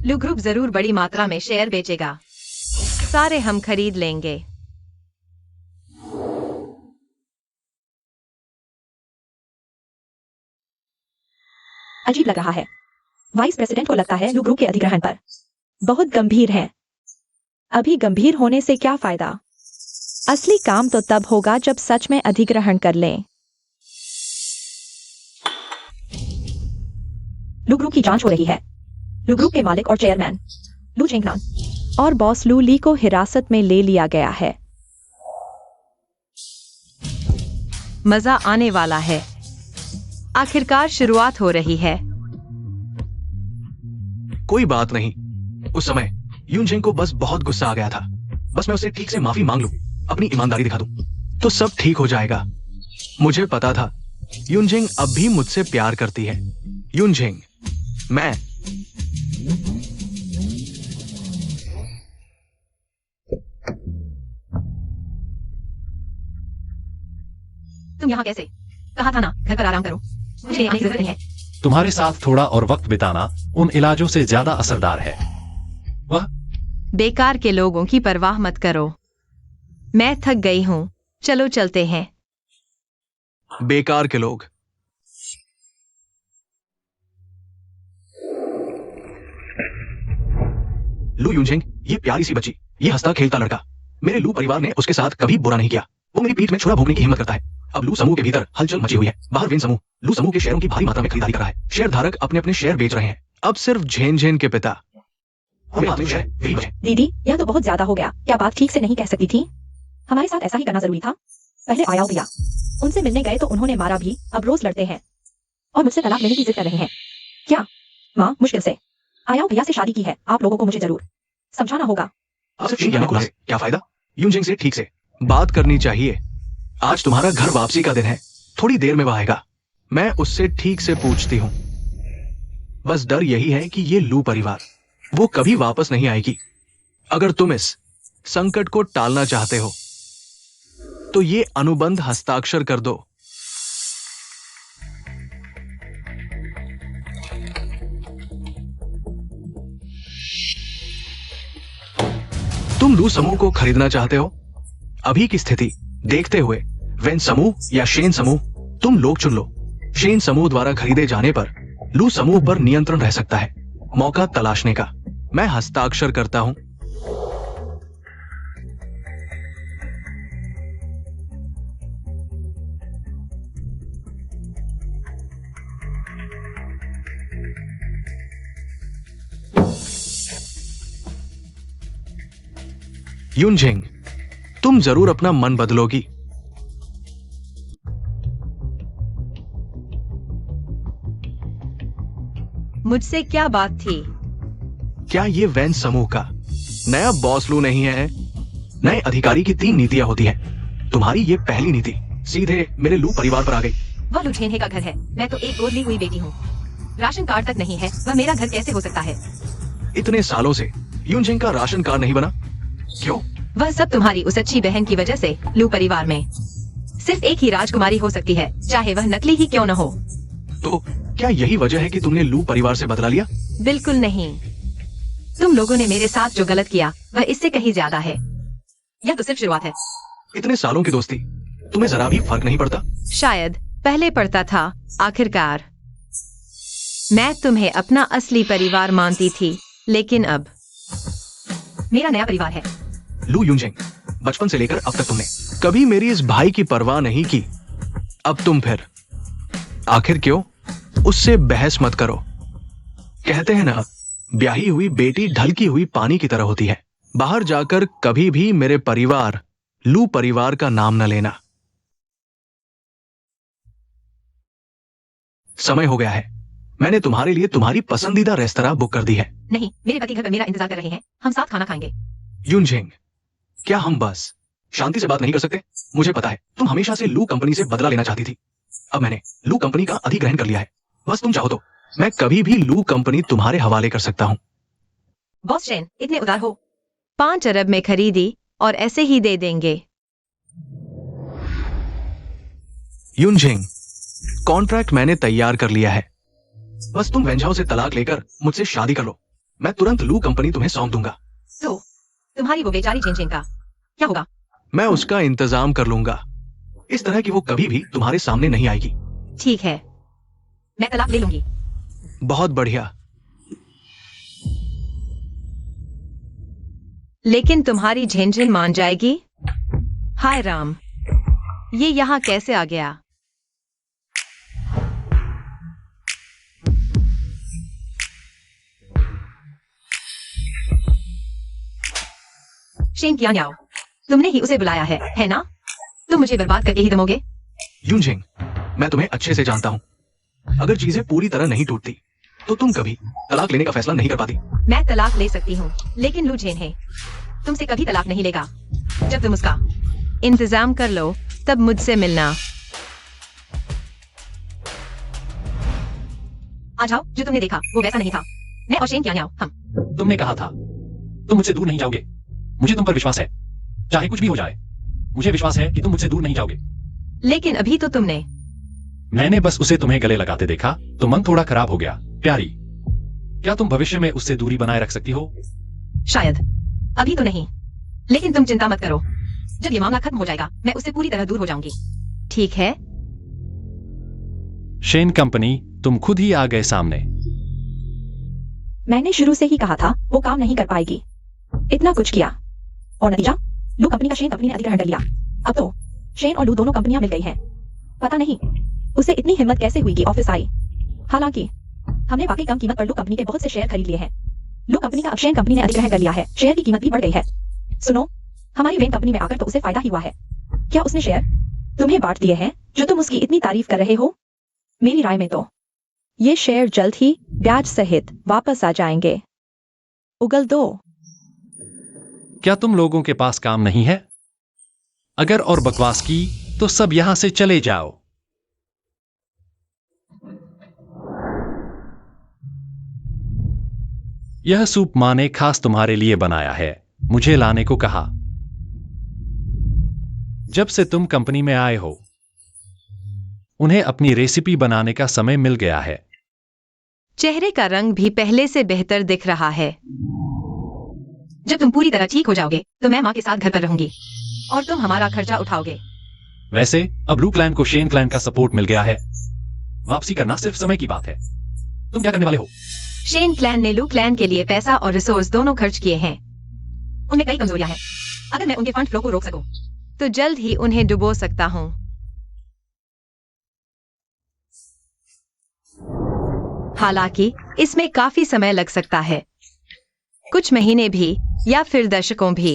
लू ग्रुप जरूर बड़ी मात्रा में शेयर बेचेगा। सारे हम खरीद लेंगे। अजीब लग रहा है। वाइस प्रेसिडेंट को लगता है लू ग्रुप के अधिग्रहण पर बहुत गंभीर है। अभी गंभीर होने से क्या फायदा? असली काम तो तब होगा जब सच में अधिग्रहण कर लें। लू ग्रुप की जांच हो रही है। लू ग्रुप के मालिक और चेयरमैन लू झेंगनान और बॉस लू ली को हिरासत में ले लिया गया है। मजा आने वाला है। आखिरकार शुरुआत हो रही है। कोई बात नहीं। उस समय यूनजेंग को बस बहुत गुस्सा आ गया था। बस मैं उसे ठीक से माफी मांग लूं, अपनी ईमानदारी दिखा दूं, तो सब ठीक हो जाएगा। मुझे पता था यूनजेंग अब भी मुझसे प्यार करती है। यूनजेंग, मैं तुम यहाँ कैसे? कहा था ना घर पर आराम करो, मुझे आने की जरूरत नहीं है। तुम्हारे साथ थोड़ा और वक्त बिताना उन इलाजों से ज्यादा असरदार है। वह बेकार के लोगों की परवाह मत करो। मैं थक गई हूँ, चलो चलते हैं। बेकार के लोग। लू यूनजेंग, ये प्यारी सी बच्ची, ये हंसता खेलता लड़का, मेरे लू परिवार ने उसके साथ कभी बुरा नहीं किया। वो मेरी पीठ में छुरा भोगने की हिम्मत करता है। अब लू समूह के भीतर हलचल मची हुई है। बाहर वेन समूह लू समूह के शेयरों की भारी मात्रा में खरीदारी कर रहा है। शेयर धारक अपने अपने शेयर बेच रहे हैं। अब सिर्फ झेन झेन के पिता। दीदी, यह तो बहुत ज्यादा हो गया। क्या बात ठीक से नहीं कह सकती थी? हमारे साथ ऐसा ही करना जरूरी था। पहले आयाओ भैया, उनसे मिलने गए तो उन्होंने मारा भी। अब रोज लड़ते हैं और मुझसे तलाक लेने की जिद कर रहे हैं। क्या माँ? मुश्किल से आयाओ भैया से शादी की है। आप लोगों को मुझे जरूर समझाना होगा। क्या फायदा? यूनजेंग से ठीक से बात करनी चाहिए। आज तुम्हारा घर वापसी का दिन है, थोड़ी देर में वह आएगा। मैं उससे ठीक से पूछती हूँ। बस डर यही है कि ये लू परिवार, वो कभी वापस नहीं आएगी। अगर तुम इस संकट को टालना चाहते हो तो ये अनुबंध हस्ताक्षर कर दो। तुम लू समूह को खरीदना चाहते हो? अभी की स्थिति देखते हुए वेन समूह या शेन समूह, तुम लोग चुन लो। शेन समूह द्वारा खरीदे जाने पर लू समूह पर नियंत्रण रह सकता है। मौका तलाशने का। मैं हस्ताक्षर करता हूं। यूनजेंग, तुम जरूर अपना मन बदलोगी। मुझसे क्या बात थी? क्या ये वैन समूह का नया बॉस लू नहीं है? नए अधिकारी की 3 नीतियां होती हैं। तुम्हारी ये पहली नीति सीधे मेरे लू परिवार पर आ गई। वह लू झेन्हे का घर है। मैं तो एक गोद ली हुई बेटी हूँ। राशन कार्ड तक नहीं है, वह मेरा घर कैसे हो सकता है? इतने सालों से यूनजेंग का राशन कार्ड नहीं बना, क्यों? वह सब तुम्हारी उस अच्छी बहन की वजह से। लू परिवार में सिर्फ एक ही राजकुमारी हो सकती है, चाहे वह नकली ही क्यों न हो। तो क्या यही वजह है कि तुमने लू परिवार से बदला लिया? बिल्कुल नहीं। तुम लोगों ने मेरे साथ जो गलत किया वह इससे कहीं ज्यादा है। यह तो सिर्फ शुरुआत है। इतने सालों की दोस्ती, तुम्हें जरा भी फर्क नहीं पड़ता? शायद पहले पड़ता था। आखिरकार मैं तुम्हें अपना असली परिवार मानती थी, लेकिन अब मेरा नया परिवार है। लू यूनजेंग, बचपन से लेकर अब तक तुमने कभी मेरी इस भाई की परवाह नहीं की। अब तुम फिर आखिर क्यों? उससे बहस मत करो। कहते हैं ना, ब्याही हुई बेटी ढलकी हुई पानी की तरह होती है। बाहर जाकर कभी भी मेरे परिवार लू परिवार का नाम न लेना। समय हो गया है। मैंने तुम्हारे लिए तुम्हारी पसंदीदा रेस्तरां बुक कर दी है। नहीं, मेरे पति घर पर मेरा इंतजार कर रहे हैं। हम साथ खाना खाएंगे। यूनजेंग, क्या हम बस शांति से बात नहीं कर सकते? मुझे पता है तुम हमेशा से लू कंपनी से बदला लेना चाहती थी। अब मैंने लू कंपनी का अधिग्रहण कर लिया है। बस तुम चाहो तो मैं कभी भी लू कंपनी तुम्हारे हवाले कर सकता हूँ। बॉस शेन, इतने उदार हो। 5 अरब में खरीदी और ऐसे ही दे देंगे। यूनजेंग, कॉन्ट्रैक्ट मैंने तैयार कर लिया है। बस तुम वेंझाओ से तलाक लेकर मुझसे शादी कर लो। मैं तुरंत लू कंपनी तुम्हें सौंप दूंगा। तो तुम्हारी वो बेचारी झेंझें का क्या होगा? मैं उसका इंतजाम कर लूंगा। इस तरह की वो कभी भी तुम्हारे सामने नहीं आएगी। ठीक है, मैं तलाक ले लूंगी। बहुत बढ़िया। लेकिन तुम्हारी झेंझें मान जाएगी? हाय राम, ये यहाँ कैसे आ गया? शेन किया न्याओ, तुमने ही उसे बुलाया है ना? तुम मुझे बर्बाद करके ही दमोगे? यूनझेंग, मैं तुम्हें अच्छे से जानता हूँ। अगर चीजें पूरी तरह नहीं टूटती तो तुम कभी तलाक लेने का फैसला नहीं कर पाती। मैं तलाक ले सकती हूँ, लेकिन लू झेन है तुमसे कभी तलाक नहीं लेगा। जब तुम उसका इंतजाम कर लो, तब मुझसे मिलना। आ जाओ, जो तुमने देखा वो वैसा नहीं था। मैं और शेन किया न्याओ हम। तुमने कहा था तुम मुझसे दूर नहीं जाओगे। मुझे तुम पर विश्वास है, चाहे कुछ भी हो जाए। मुझे विश्वास है कि तुम मुझसे दूर नहीं जाओगे। लेकिन अभी तो तुमने मैंने बस उसे तुम्हें गले लगाते देखा तो मन थोड़ा खराब हो गया। प्यारी, क्या तुम भविष्य में उससे दूरी बनाए रख सकती हो? शायद, अभी तो नहीं, लेकिन तुम चिंता मत करो। जब ये मामला खत्म हो जाएगा मैं उससे पूरी तरह दूर हो जाऊंगी। ठीक है। शेन कंपनी, तुम खुद ही आ गए सामने। मैंने शुरू से ही कहा था वो काम नहीं कर पाएगी। इतना कुछ किया और नतीजा, लू कंपनी का शेन कंपनी ने अधिग्रहण कर लिया। अब तो शेन और लू दोनों कंपनियां मिल गई हैं। पता नहीं उसे इतनी हिम्मत कैसे हुई कि ऑफिस आई। हालांकि हमने वाकई कम कीमत पर लू कंपनी के बहुत से शेयर खरीद लिए हैं। लू कंपनी का अब शेन कंपनी ने अधिग्रहण कर लिया है। शेयर की कीमत भी बढ़ गई है। सुनो, हमारी वेन कंपनी में आकर तो उसे फायदा ही हुआ है। क्या उसने शेयर तुम्हें बांट दिए हैं जो तुम उसकी इतनी तारीफ कर रहे हो? मेरी राय में तो ये शेयर जल्द ही ब्याज सहित वापस आ जाएंगे। उगल दो। क्या तुम लोगों के पास काम नहीं है? अगर और बकवास की तो सब यहां से चले जाओ। यह सूप माँ ने खास तुम्हारे लिए बनाया है। मुझे लाने को कहा। जब से तुम कंपनी में आए हो, उन्हें अपनी रेसिपी बनाने का समय मिल गया है। चेहरे का रंग भी पहले से बेहतर दिख रहा है। जब तुम पूरी तरह ठीक हो जाओगे तो मैं माँ के साथ घर पर रहूंगी और तुम हमारा खर्चा उठाओगे। वैसे अब लू क्लैन को शेन क्लैन का सपोर्ट मिल गया है। वापसी करना सिर्फ समय की बात है। तुम क्या करने वाले हो? शेन क्लैन ने लू क्लैन के लिए पैसा और रिसोर्स दोनों खर्च किए हैं। उनमें कई कमजोरियां हैं। अगर मैं उनके फंड फ्लो को रोक सकूं तो जल्द ही उन्हें डुबो सकता हूं। हालांकि इसमें काफी समय लग सकता है, कुछ महीने भी या फिर दशकों भी।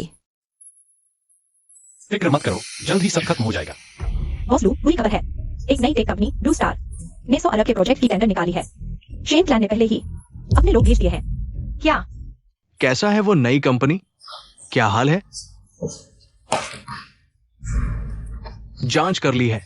फिक्र मत करो, जल्द ही सब खत्म हो जाएगा। बॉस लू, बुरी खबर है। एक नई टेक कंपनी ब्लू स्टार ने 100 अरब के प्रोजेक्ट की टेंडर निकाली है। शेन क्लैन ने पहले ही अपने लोग भेज दिए हैं। क्या? कैसा है वो नई कंपनी? क्या हाल है? जांच कर ली है।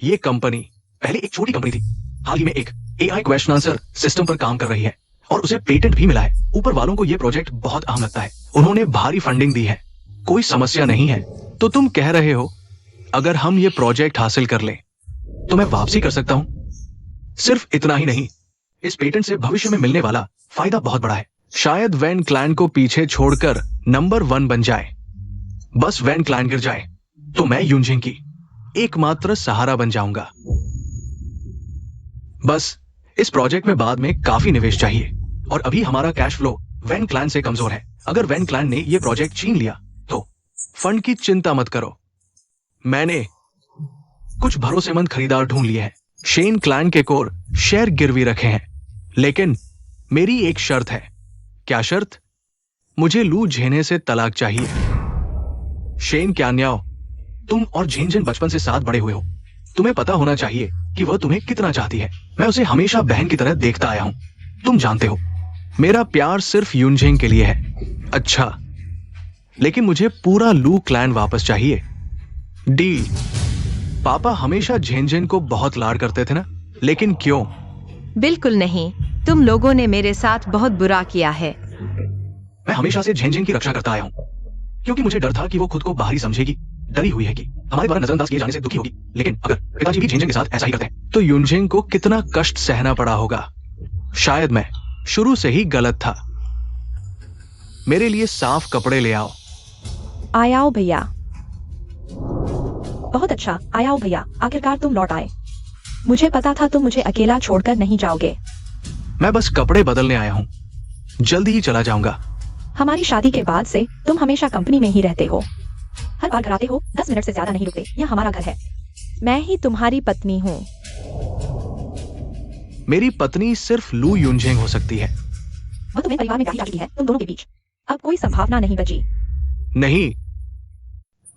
ये कंपनी पहले एक छोटी कंपनी थी। हाल ही में एक AI क्वेश्चन आंसर सिस्टम पर काम कर रही है और उसे पेटेंट भी मिला है। ऊपर वालों को यह प्रोजेक्ट बहुत अहम लगता है। उन्होंने भारी फंडिंग दी है। कोई समस्या नहीं है। तो तुम कह रहे हो अगर हम ये प्रोजेक्ट हासिल कर लें तो मैं वापसी कर सकता हूं? सिर्फ इतना ही नहीं, इस पेटेंट से भविष्य में मिलने वाला फायदा बहुत बड़ा है। शायद वैन क्लैन को पीछे छोड़कर नंबर 1 बन जाए। बस वैन क्लैन गिर जाए तो मैं यूनझेंग की एकमात्र सहारा बन जाऊंगा। बस इस प्रोजेक्ट में बाद में काफी निवेश चाहिए और अभी हमारा कैश फ्लो वैन क्लैन से कमजोर है। अगर वैन क्लैन ने यह प्रोजेक्ट छीन लिया तो फंड की चिंता मत करो। मैंने कुछ भरोसेमंद खरीदार ढूंढ लिए हैं। शेन क्लैन के कोर शेयर गिरवी रखे हैं, लेकिन मेरी एक शर्त है। क्या शर्त? मुझे लू झेने से तलाक चाहिए। शेन क्यान्याओ, तुम और झेनझेन बचपन से साथ बड़े हुए हो। तुम्हें पता होना चाहिए कि वह तुम्हें कितना चाहती है। मैं उसे हमेशा बहन की तरह देखता आया हूं। तुम जानते हो मेरा प्यार सिर्फ यूनझेंग के लिए है। अच्छा, लेकिन मुझे पूरा लू क्लैन वापस चाहिए। डील। पापा हमेशा झेनझेन को बहुत लाड करते थे ना, लेकिन क्यों? बिल्कुल नहीं, तुम लोगों ने मेरे साथ बहुत बुरा किया है। मैं हमेशा से झेनझेन की रक्षा करता आया हूं क्योंकि मुझे डर था कि वो खुद को बाहरी समझेगी। डरी हुई है कि हमारे द्वारा नजरअंदाज किए जाने से दुखी होगी। लेकिन अगर पिताजी भी झेनझेन के साथ ऐसा ही करते हैं तो यूनझेंग को कितना कष्ट सहना पड़ा होगा। शायद मैं शुरू से ही गलत था। मेरे लिए साफ कपड़े ले आओ। आयाओ भैया। बहुत अच्छा, आयाओ भैया, आखिरकार तुम लौट आए। मुझे पता था तुम मुझे अकेला छोड़कर नहीं जाओगे। मैं बस कपड़े बदलने आया हूँ, जल्दी ही चला जाऊंगा। हमारी शादी के बाद से तुम हमेशा कंपनी में ही रहते हो। हर बार घर आते हो, 10 मिनट से ज्यादा नहीं रुकते। यह हमारा घर है। मैं ही तुम्हारी पत्नी हूँ। मेरी पत्नी सिर्फ लू युनझेंग हो सकती है। वह तुम्हें परिवार में गाड़ी जा चुकी है, तुम दोनों के बीच अब कोई संभावना नहीं बची। नहीं,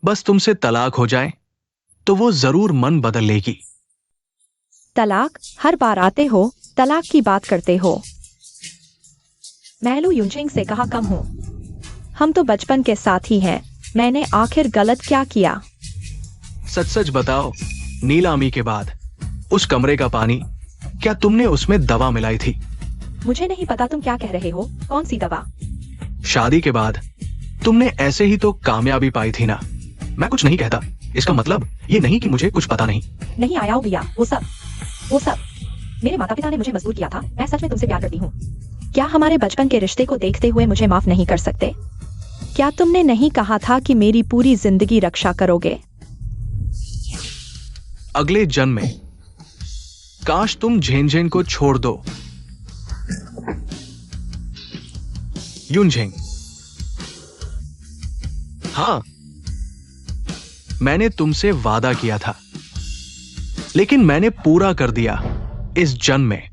बस तुमसे तलाक हो जाए तो वो जरूर मन बदल लेगी। तलाक? हर बार आते हो तलाक की बात करते हो। मैं लू युनझेंग से कहाँ कम हूँ। हम तो बचपन के साथी हैं। मैंने आखिर गलत क्या किया? सच सच बताओ, नीलामी के बाद उस कमरे का पानी, क्या तुमने उसमें दवा मिलाई थी? मुझे नहीं पता तुम क्या कह रहे हो। कौन सी दवा? शादी के बाद तुमने ऐसे ही तो कामयाबी पाई थी ना। मैं कुछ नहीं कहता, इसका मतलब ये नहीं कि मुझे कुछ पता नहीं। नहीं आयाओ भैया, वो सब मेरे माता पिता ने मुझे मजबूर किया था। मैं सच में तुमसे प्यार करती हूँ। क्या हमारे बचपन के रिश्ते को देखते हुए मुझे माफ नहीं कर सकते? क्या तुमने नहीं कहा था कि मेरी पूरी जिंदगी रक्षा करोगे? अगले जन्म में काश तुम झेंझेंग को छोड़ दो। युनझेंग, हाँ, मैंने तुमसे वादा किया था, लेकिन मैंने पूरा कर दिया इस जन्म में।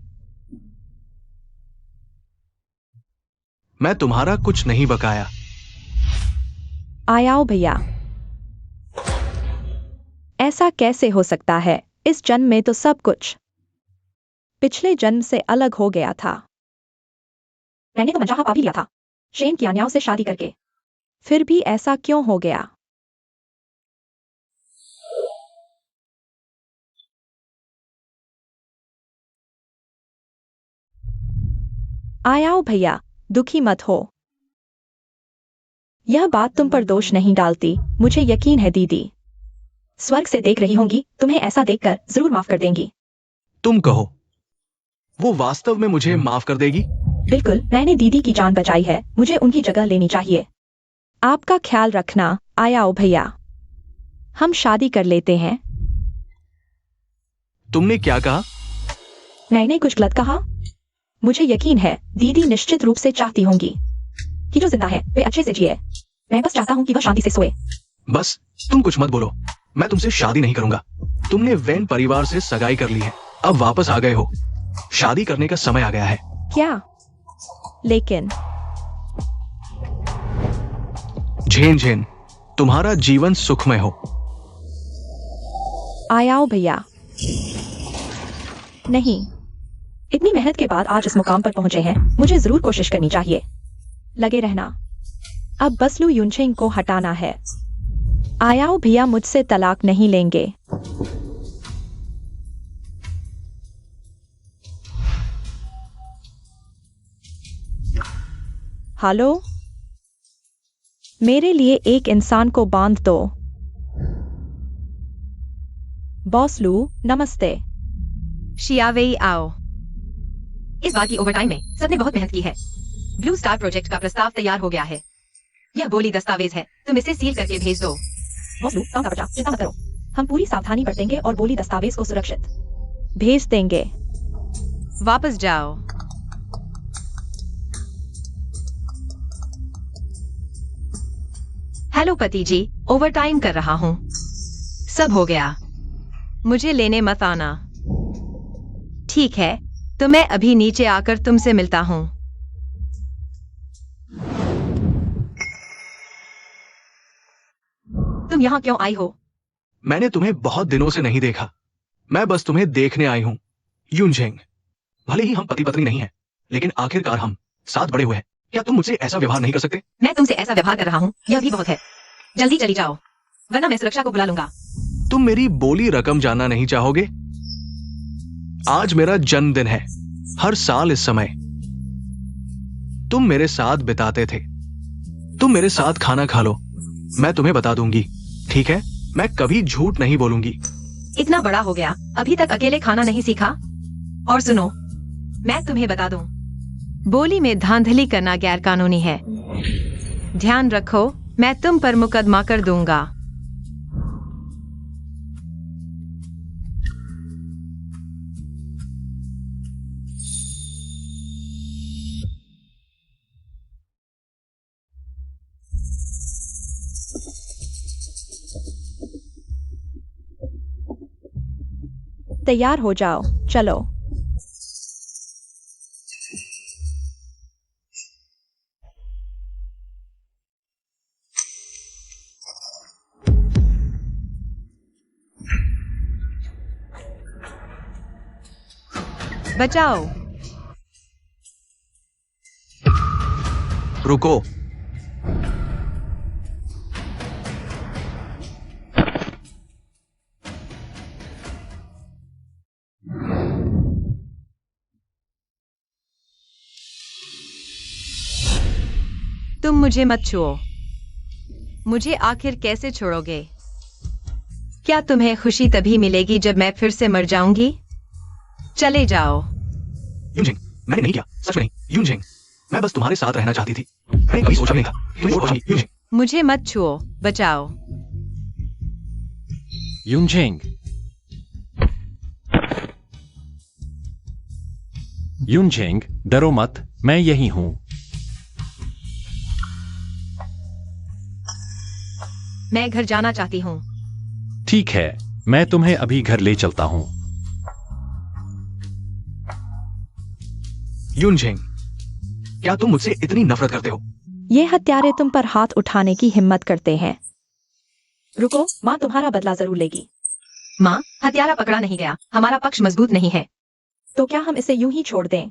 मैं तुम्हारा कुछ नहीं बकाया। आयाओ भैया, ऐसा कैसे हो सकता है? इस जन्म में तो सब कुछ पिछले जन्म से अलग हो गया था। मैंने तो मंजाहा पा भी लिया था, शेन कियान्याओ से शादी करके। फिर भी ऐसा क्यों हो गया? आयाओ भैया, दुखी मत हो। यह बात तुम पर दोष नहीं डालती, मुझे यकीन है दीदी स्वर्ग से देख रही होंगी, तुम्हें ऐसा देखकर जरूर माफ कर देंगी। तुम कहो, वो वास्तव में मुझे माफ कर देगी? बिल्कुल, मैंने दीदी की जान बचाई है, मुझे उनकी जगह लेनी चाहिए। आपका ख्याल रखना आयाओ भैया। हम शादी कर लेते हैं। तुमने क्या कहा? मैंने कुछ गलत कहा? मुझे यकीन है दीदी निश्चित रूप से चाहती होंगी कि जो जिंदा है वे अच्छे से जिए। मैं बस चाहता हूँ कि वह शांति से सोए। बस तुम कुछ मत बोलो, मैं तुमसे शादी नहीं करूंगा। तुमने वैन परिवार से सगाई कर ली है, अब वापस आ गए हो। शादी करने का समय आ गया है। क्या? लेकिन झेन, तुम्हारा जीवन सुखमय हो। आयाओ भैया। नहीं, इतनी मेहनत के बाद आज इस मुकाम पर पहुंचे हैं, मुझे जरूर कोशिश करनी चाहिए। लगे रहना। अब बस लू युनझेंग को हटाना है। आयाओ भैया मुझसे तलाक नहीं लेंगे। हेलो, मेरे लिए एक इंसान को बांध दो। बॉस लू, नमस्ते। शियावेई आओ। इस बार की ओवरटाइम में सबने बहुत मेहनत की है। ब्लू स्टार प्रोजेक्ट का प्रस्ताव तैयार हो गया है। यह बोली दस्तावेज है, तुम इसे सील करके भेज दो। बॉस लू, काम का बचा, चिंता मत करो। हम पूरी सावधानी बरतेंगे और बोली दस्तावेज को सुरक्षित भेज देंगे। वापस जाओ। हेलो पति जी, ओवरटाइम कर रहा हूँ। सब हो गया। मुझे लेने मत आना। ठीक है, तो मैं अभी नीचे आकर तुमसे मिलता हूँ। तुम यहाँ क्यों आई हो? मैंने तुम्हें बहुत दिनों से नहीं देखा। मैं बस तुम्हें देखने आई हूँ। युनझेंग, भले ही हम पति पत्नी नहीं हैं, लेकिन आखिरकार हम साथ बड़े हुए हैं। क्या तुम मुझसे ऐसा व्यवहार नहीं कर सकते? मैं तुमसे ऐसा व्यवहार कर रहा हूँ, यह भी बहुत है। जल्दी चली जाओ, वरना मैं सुरक्षा को बुला लूंगा। तुम मेरी बोली रकम जानना नहीं चाहोगे? आज मेरा जन्मदिन है। हर साल इस समय तुम मेरे साथ बिताते थे। तुम मेरे साथ खाना खा लो, मैं तुम्हें बता दूंगी, ठीक है? मैं कभी झूठ नहीं बोलूंगी। इतना बड़ा हो गया, अभी तक अकेले खाना नहीं सीखा? और सुनो, मैं तुम्हें बता दूं, बोली में धांधली करना गैर कानूनी है। ध्यान रखो, मैं तुम पर मुकदमा कर दूंगा। तैयार हो जाओ, चलो। बचाओ। रुको। तुम मुझे मत छुओ। मुझे आखिर कैसे छोड़ोगे? क्या तुम्हें खुशी तभी मिलेगी जब मैं फिर से मर जाऊंगी? चले जाओ। यूनजिंग, मैंने नहीं किया, सच में नहीं। यूनजिंग, मैं बस तुम्हारे साथ रहना चाहती थी। मैंने कभी सोचा नहीं था तुम वो पहुंची, यूनजिंग। मुझे मत छुओ, बचाओ। यूनझेंग, यूनझेंग, डरो मत, मैं यही हूं। मैं घर जाना चाहती हूँ। ठीक है, मैं तुम्हें अभी घर ले चलता हूं। यूनजिंग, क्या तुम मुझसे इतनी नफरत करते हो? ये हत्यारे तुम पर हाथ उठाने की हिम्मत करते हैं। रुको, माँ तुम्हारा बदला जरूर लेगी। माँ, हत्यारा पकड़ा नहीं गया, हमारा पक्ष मजबूत नहीं है। तो क्या हम इसे यूं ही छोड़ दें?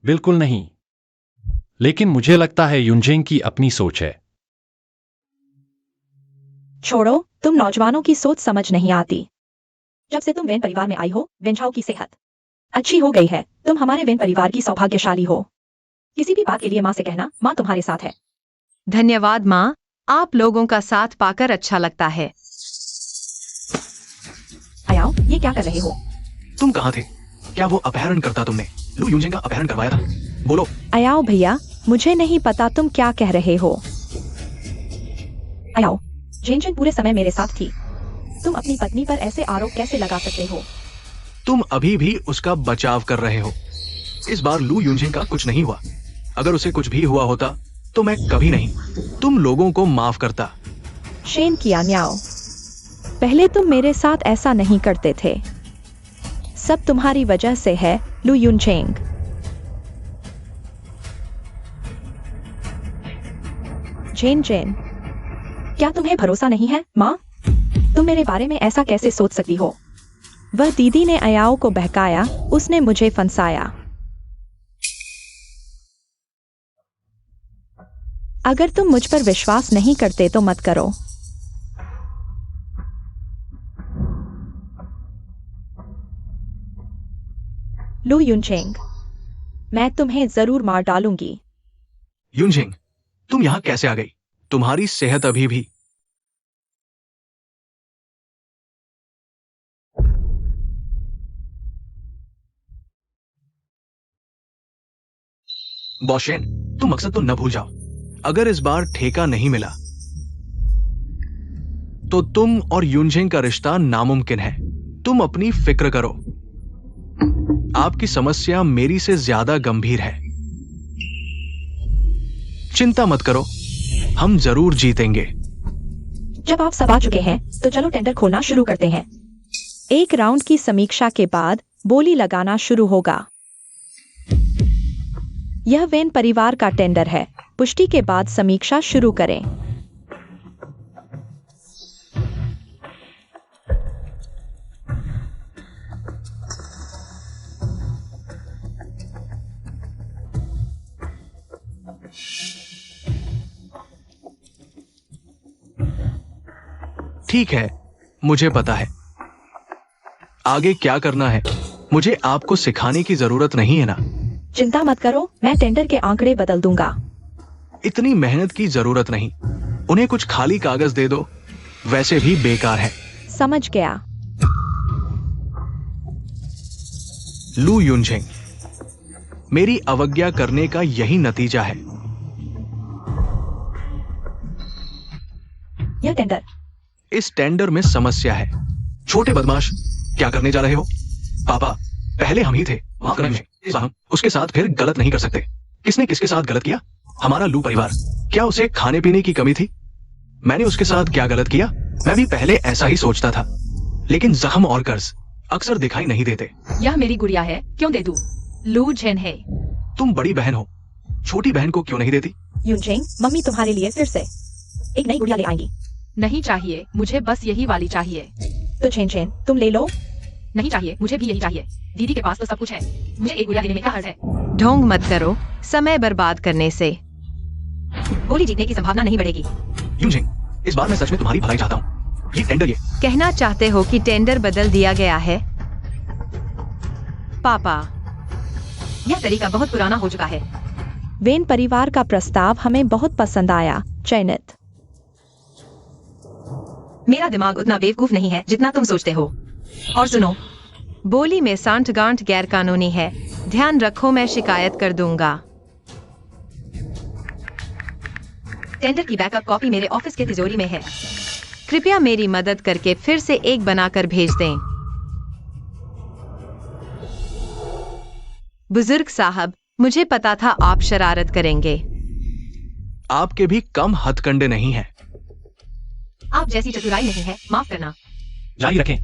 बिल्कुल नहीं, लेकिन मुझे लगता है यूनझेंग की अपनी सोच है। छोड़ो, तुम नौजवानों की सोच समझ नहीं आती। जब से तुम वेन परिवार में आई हो, वेंझाओ की सेहत अच्छी हो गई है। तुम हमारे वेन परिवार की सौभाग्यशाली हो। किसी भी बात के लिए माँ से कहना, माँ तुम्हारे साथ है। धन्यवाद माँ, आप लोगों का साथ पाकर अच्छा लगता है। आयाओ, ये क्या कर रहे हो? तुम कहाँ थे? क्या वो अपहरण करता तुमने लू यूनजिंग का अपहरण करवाया था? बोलो। आयाओ भैया, मुझे नहीं पता तुम क्या कह रहे हो। आयाओ, जेनजेन पूरे समय मेरे साथ थी। तुम अपनी पत्नी पर ऐसे आरोप कैसे लगा सकते हो? तुम अभी भी उसका बचाव कर रहे हो। इस बार लू यूनजिंग का कुछ नहीं हुआ। अगर उसे कुछ भी हुआ होता तो मैं कभी नहीं तुम लोगों को माफ करता। शेन किया न्याओ, पहले तुम मेरे साथ ऐसा नहीं करते थे। सब तुम्हारी वजह से है, लू यूनचेंग। जेन जेन, क्या तुम्हें भरोसा नहीं है माँ? तुम मेरे बारे में ऐसा कैसे सोच सकती हो? वह दीदी ने आयाओ को बहकाया, उसने मुझे फंसाया। अगर तुम मुझ पर विश्वास नहीं करते तो मत करो। लू यूनचेंग, मैं तुम्हें जरूर मार डालूंगी। यूनजिंग, तुम यहाँ कैसे आ गई? तुम्हारी सेहत अभी भी। बॉशेन, तुम मकसद तो न भूल जाओ। अगर इस बार ठेका नहीं मिला तो तुम और यूनजिंग का रिश्ता नामुमकिन है। तुम अपनी फिक्र करो। आपकी समस्या मेरी से ज्यादा गंभीर है। चिंता मत करो, हम जरूर जीतेंगे। जब आप सब आ चुके हैं तो चलो टेंडर खोलना शुरू करते हैं। एक राउंड की समीक्षा के बाद बोली लगाना शुरू होगा। यह वेन परिवार का टेंडर है। पुष्टि के बाद समीक्षा शुरू करें। ठीक है, मुझे पता है आगे क्या करना है। मुझे आपको सिखाने की जरूरत नहीं है ना। चिंता मत करो, मैं टेंडर के आंकड़े बदल दूंगा। इतनी मेहनत की जरूरत नहीं। उन्हें कुछ खाली कागज दे दो, वैसे भी बेकार है। समझ गया। लू यूनझेंग, मेरी अवज्ञा करने का यही नतीजा है। इस टेंडर में समस्या है। छोटे बदमाश, क्या करने जा रहे हो? पापा, पहले हम ही थे, माफ करना मुझे। साहब, उसके साथ फिर गलत नहीं कर सकते। किसने किसके साथ गलत किया? हमारा लू परिवार। क्या उसे खाने पीने की कमी थी? मैंने उसके साथ क्या गलत किया? मैं भी पहले ऐसा ही सोचता था, लेकिन जख्म और कर्ज अक्सर दिखाई नहीं देते। यह मेरी गुड़िया है, क्यों दे दूं? लू झेन है। तुम बड़ी बहन हो, छोटी बहन को क्यों नहीं देती? यूनचेंग, मम्मी तुम्हारे लिए फिर से एक नई गुड़िया ले आएंगी। नहीं चाहिए, मुझे बस यही वाली चाहिए। तो चेन चेन, तुम ले लो। नहीं चाहिए, मुझे भी यही चाहिए। दीदी के पास तो सब कुछ है, मुझे एक गुड़िया लेने में क्या हर्ज है? ढोंग मत करो, समय बर्बाद करने से। गोली जीतने की संभावना नहीं बढ़ेगी। यूनचेंग, इस बार मैं सच में तुम्हारी भलाई चाहता हूँ। ये टेंडर, ये कहना चाहते हो कि टेंडर बदल दिया गया है? पापा, यह तरीका बहुत पुराना हो चुका है। वेन परिवार का प्रस्ताव हमें बहुत पसंद आया। चयनित। मेरा दिमाग उतना बेवकूफ नहीं है जितना तुम सोचते हो। और सुनो, बोली में सांठगांठ गैर कानूनी है। ध्यान रखो, मैं शिकायत कर दूंगा। टेंडर की बैकअप कॉपी मेरे ऑफिस के तिजोरी में है। कृपया मेरी मदद करके फिर से एक बनाकर भेज दें। बुजुर्ग साहब, मुझे पता था आप शरारत करेंगे। आपके भी कम हथकंडे नहीं हैं। आप जैसी चतुराई नहीं है, माफ करना। जारी रखें।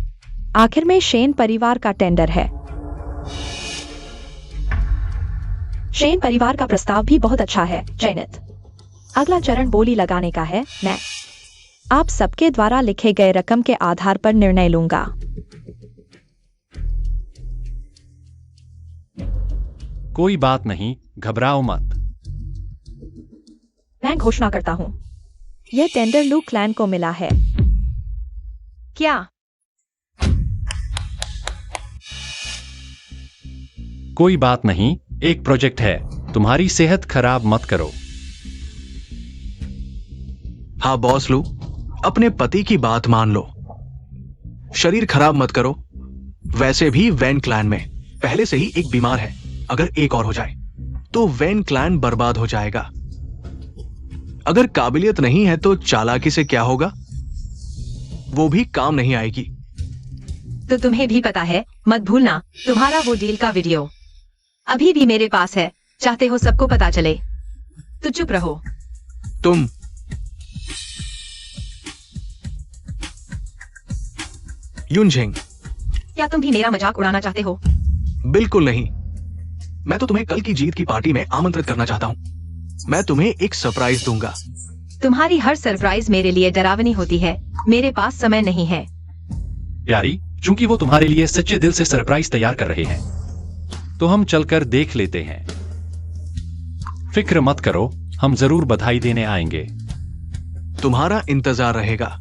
आखिर में शेन परिवार का टेंडर है। शेन परिवार का प्रस्ताव भी बहुत अच्छा है। चयनित। अगला चरण बोली लगाने का है। मैं आप सबके द्वारा लिखे गए रकम के आधार पर निर्णय लूंगा। कोई बात नहीं, घबराओ मत। मैं घोषणा करता हूँ, यह टेंडर लू क्लैन को मिला है। क्या? कोई बात नहीं, एक प्रोजेक्ट है। तुम्हारी सेहत खराब मत करो। हाँ बॉस लू, अपने पति की बात मान लो। शरीर खराब मत करो। वैसे भी वैन क्लैन में पहले से ही एक बीमार है। अगर एक और हो जाए तो वैन क्लैन बर्बाद हो जाएगा। अगर काबिलियत नहीं है तो चालाकी से क्या होगा? वो भी काम नहीं आएगी। तो तुम्हें भी पता है, मत भूलना, तुम्हारा वो डील का वीडियो अभी भी मेरे पास है। चाहते हो सबको पता चले? तो चुप रहो। तुम यूनझेंग, क्या तुम भी मेरा मजाक उड़ाना चाहते हो? बिल्कुल नहीं। मैं तो तुम्हें कल की जीत की पार्टी में आमंत्रित करना चाहता हूं। मैं तुम्हें एक सरप्राइज दूंगा। तुम्हारी हर सरप्राइज मेरे लिए डरावनी होती है। मेरे पास समय नहीं है। प्यारी, चूंकि वो तुम्हारे लिए सच्चे दिल से सरप्राइज तैयार कर रहे हैं, तो हम चलकर देख लेते हैं। फिक्र मत करो, हम जरूर बधाई देने आएंगे। तुम्हारा इंतजार रहेगा।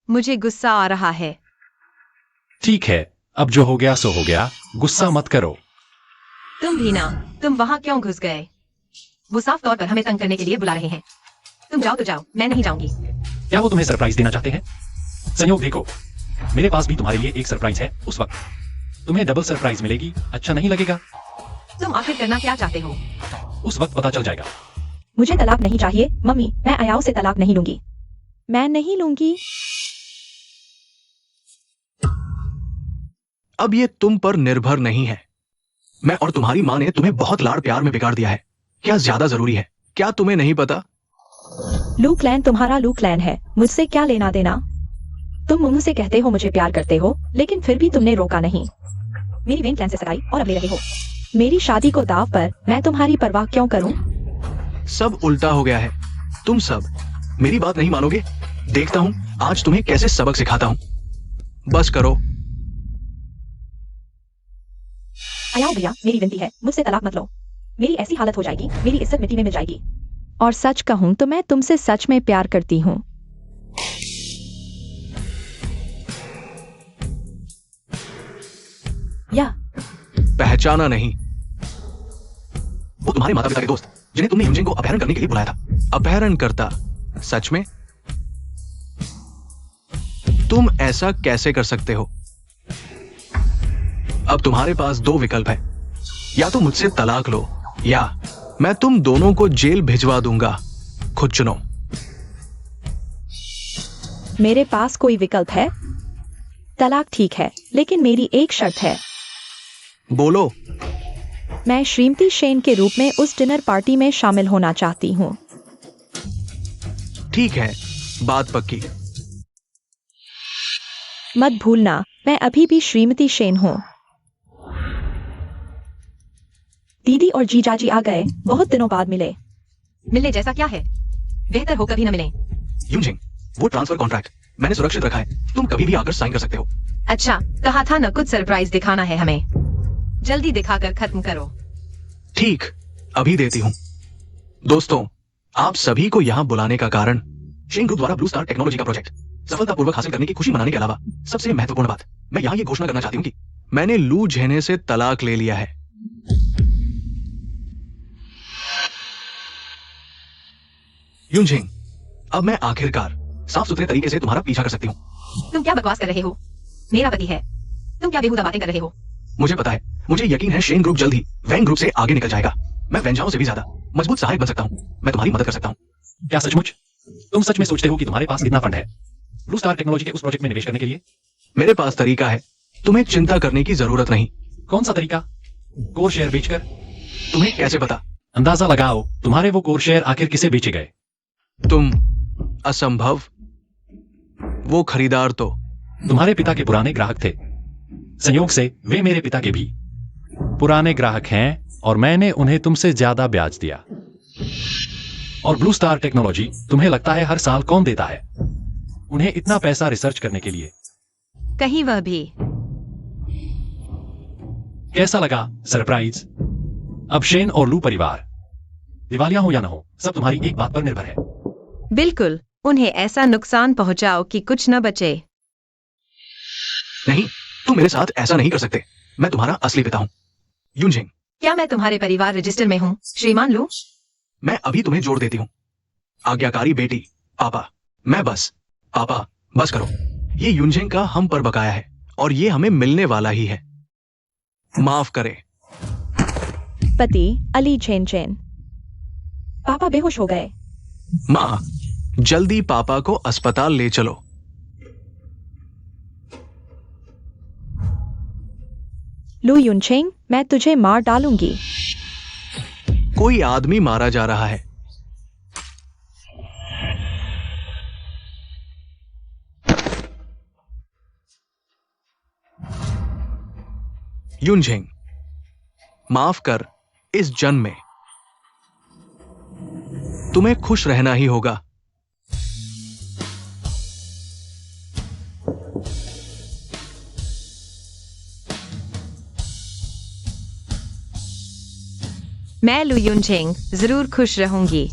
मुझे गुस्सा आ रहा है। ठीक है, अब जो हो गया सो हो गया। गुस्सा मत करो। तुम भी ना, तुम वहां क्यों घुस गए? वो साफ तौर पर हमें तंग करने के लिए बुला रहे हैं। तुम जाओ तो जाओ, मैं नहीं जाऊंगी। क्या वो तुम्हें सरप्राइज देना चाहते हैं? संयोग देखो, मेरे पास भी तुम्हारे लिए एक सरप्राइज है। उस वक्त तुम्हें डबल सरप्राइज मिलेगी। अच्छा नहीं लगेगा? तुम आखिर करना क्या चाहते हो? उस वक्त पता चल जाएगा। मुझे तलाक नहीं चाहिए मम्मी। मैं अयाओ से तलाक नहीं लूंगी। मैं नहीं लूंगी। अब ये तुम पर निर्भर नहीं है। मैं और तुम्हारी माँ ने तुम्हें बहुत लाड़ प्यार में बिगाड़ दिया है। क्या ज्यादा जरूरी है? क्या तुम्हें नहीं पता? लू क्लैन तुम्हारा लू क्लैन है, मुझसे क्या लेना देना? तुम मुंह से कहते हो मुझे प्यार करते हो, लेकिन फिर भी तुमने रोका नहीं। मेरी वेन क्लैन से सगाई और अब ले रहे हो। मेरी शादी को दाव पर मैं तुम्हारी परवाह क्यों करूं? सब उल्टा हो गया है। तुम सब मेरी बात नहीं मानोगे। देखता हूं आज तुम्हें कैसे सबक सिखाता हूं। बस करो। अयाओ भैया, मेरी विनती है, मुझसे तलाक मत लो। मेरी ऐसी हालत हो जाएगी, मेरी इज्जत मिट्टी में मिल जाएगी। और सच कहूं तो मैं तुमसे सच में प्यार करती हूँ। या पहचाना नहीं? वो तुम्हारे माता पिता के दोस्त जिन्हें तुमने यूनझेंग को अपहरण करने के लिए बुलाया था। अपहरण करता? सच में? तुम ऐसा कैसे कर सकते हो? अब तुम्हारे पास दो विकल्प है। या तो मुझसे तलाक लो या मैं तुम दोनों को जेल भिजवा दूंगा। खुद चुनो। मेरे पास कोई विकल्प है? तलाक ठीक है, लेकिन मेरी एक शर्त है। बोलो। मैं श्रीमती शेन के रूप में उस डिनर पार्टी में शामिल होना चाहती हूँ। ठीक है, बात पक्की। मत भूलना, मैं अभी भी श्रीमती शेन हूँ। दीदी और जीजाजी आ गए, बहुत दिनों बाद मिले। मिलने जैसा क्या है? बेहतर हो कभी न मिले। यूनजिंग, वो ट्रांसफर कॉन्ट्रैक्ट मैंने सुरक्षित रखा है, तुम कभी भी आकर साइन कर सकते हो। अच्छा, कहा था न कुछ सरप्राइज दिखाना है हमें। जल्दी दिखाकर खत्म करो। ठीक, अभी देती हूँ। दोस्तों, आप सभी को यहाँ बुलाने का कारण शेन ग्रुप द्वारा ब्लू स्टार टेक्नोलॉजी का प्रोजेक्ट सफलतापूर्वक हासिल करने की खुशी मनाने के अलावा सबसे महत्वपूर्ण बात, मैं यहाँ ये घोषणा करना चाहती हूँ कि मैंने लू झेने से तलाक ले लिया है। यूनजिंग, अब मैं आखिरकार साफ सुथरे तरीके से तुम्हारा पीछा कर सकती हूँ। तुम क्या बकवास कर रहे हो? मेरा पति है। तुम क्या बेहुदा बातें कर रहे हो? मुझे पता है, मुझे यकीन है शेन ग्रुप जल्द ही वैंग ग्रुप से आगे निकल जाएगा। मैं वेंझाओं से भी ज्यादा मजबूत सहायक बन सकता हूँ। मैं तुम्हारी मदद कर सकता हूँ। क्या सचमुच? तुम सच में सोचते हो कि तुम्हारे पास इतना फंड है ब्लू स्टार टेक्नोलॉजी के उस प्रोजेक्ट में निवेश करने के लिए? मेरे पास तरीका है, तुम्हें चिंता करने की जरूरत नहीं। कौन सा तरीका? कोर शेयर बेचकर? तुम्हें कैसे पता? अंदाजा लगाओ, तुम्हारे वो कोर शेयर आखिर किसे बेचे गए? तुम असंभव। वो खरीदार तो तुम्हारे पिता के पुराने ग्राहक थे। संयोग से वे मेरे पिता के भी पुराने ग्राहक हैं और मैंने उन्हें तुमसे ज्यादा ब्याज दिया। और ब्लू स्टार टेक्नोलॉजी तुम्हें लगता है हर साल कौन देता है उन्हें इतना पैसा रिसर्च करने के लिए? कहीं वह भी। कैसा लगा सरप्राइज? अब शेन और लू परिवार दिवालिया हो या ना हो, सब तुम्हारी एक बात पर निर्भर है। बिल्कुल, उन्हें ऐसा नुकसान पहुंचाओ कि कुछ न बचे। नहीं, तुम मेरे साथ ऐसा नहीं कर सकते। मैं तुम्हारा असली पिता हूँ। यूनजिंग, क्या मैं तुम्हारे परिवार रजिस्टर में हूँ, श्रीमान लू? मैं अभी तुम्हें जोड़ देती हूँ। आज्ञाकारी बेटी, पापा, मैं बस। पापा, बस करो। ये यूनजिंग का हम पर बकाया है और ये हमें मिलने वाला ही है। माफ करें। पति अली चेन चेन। पापा बेहोश हो गए। माँ, जल्दी पापा को अस्पताल ले चलो। लू यूनचेंग, मैं तुझे मार डालूंगी। कोई आदमी मारा जा रहा है। यूनझेंग, माफ कर, इस जन्म में तुम्हें खुश रहना ही होगा। मैं लू यूनचेंग जरूर खुश रहूंगी।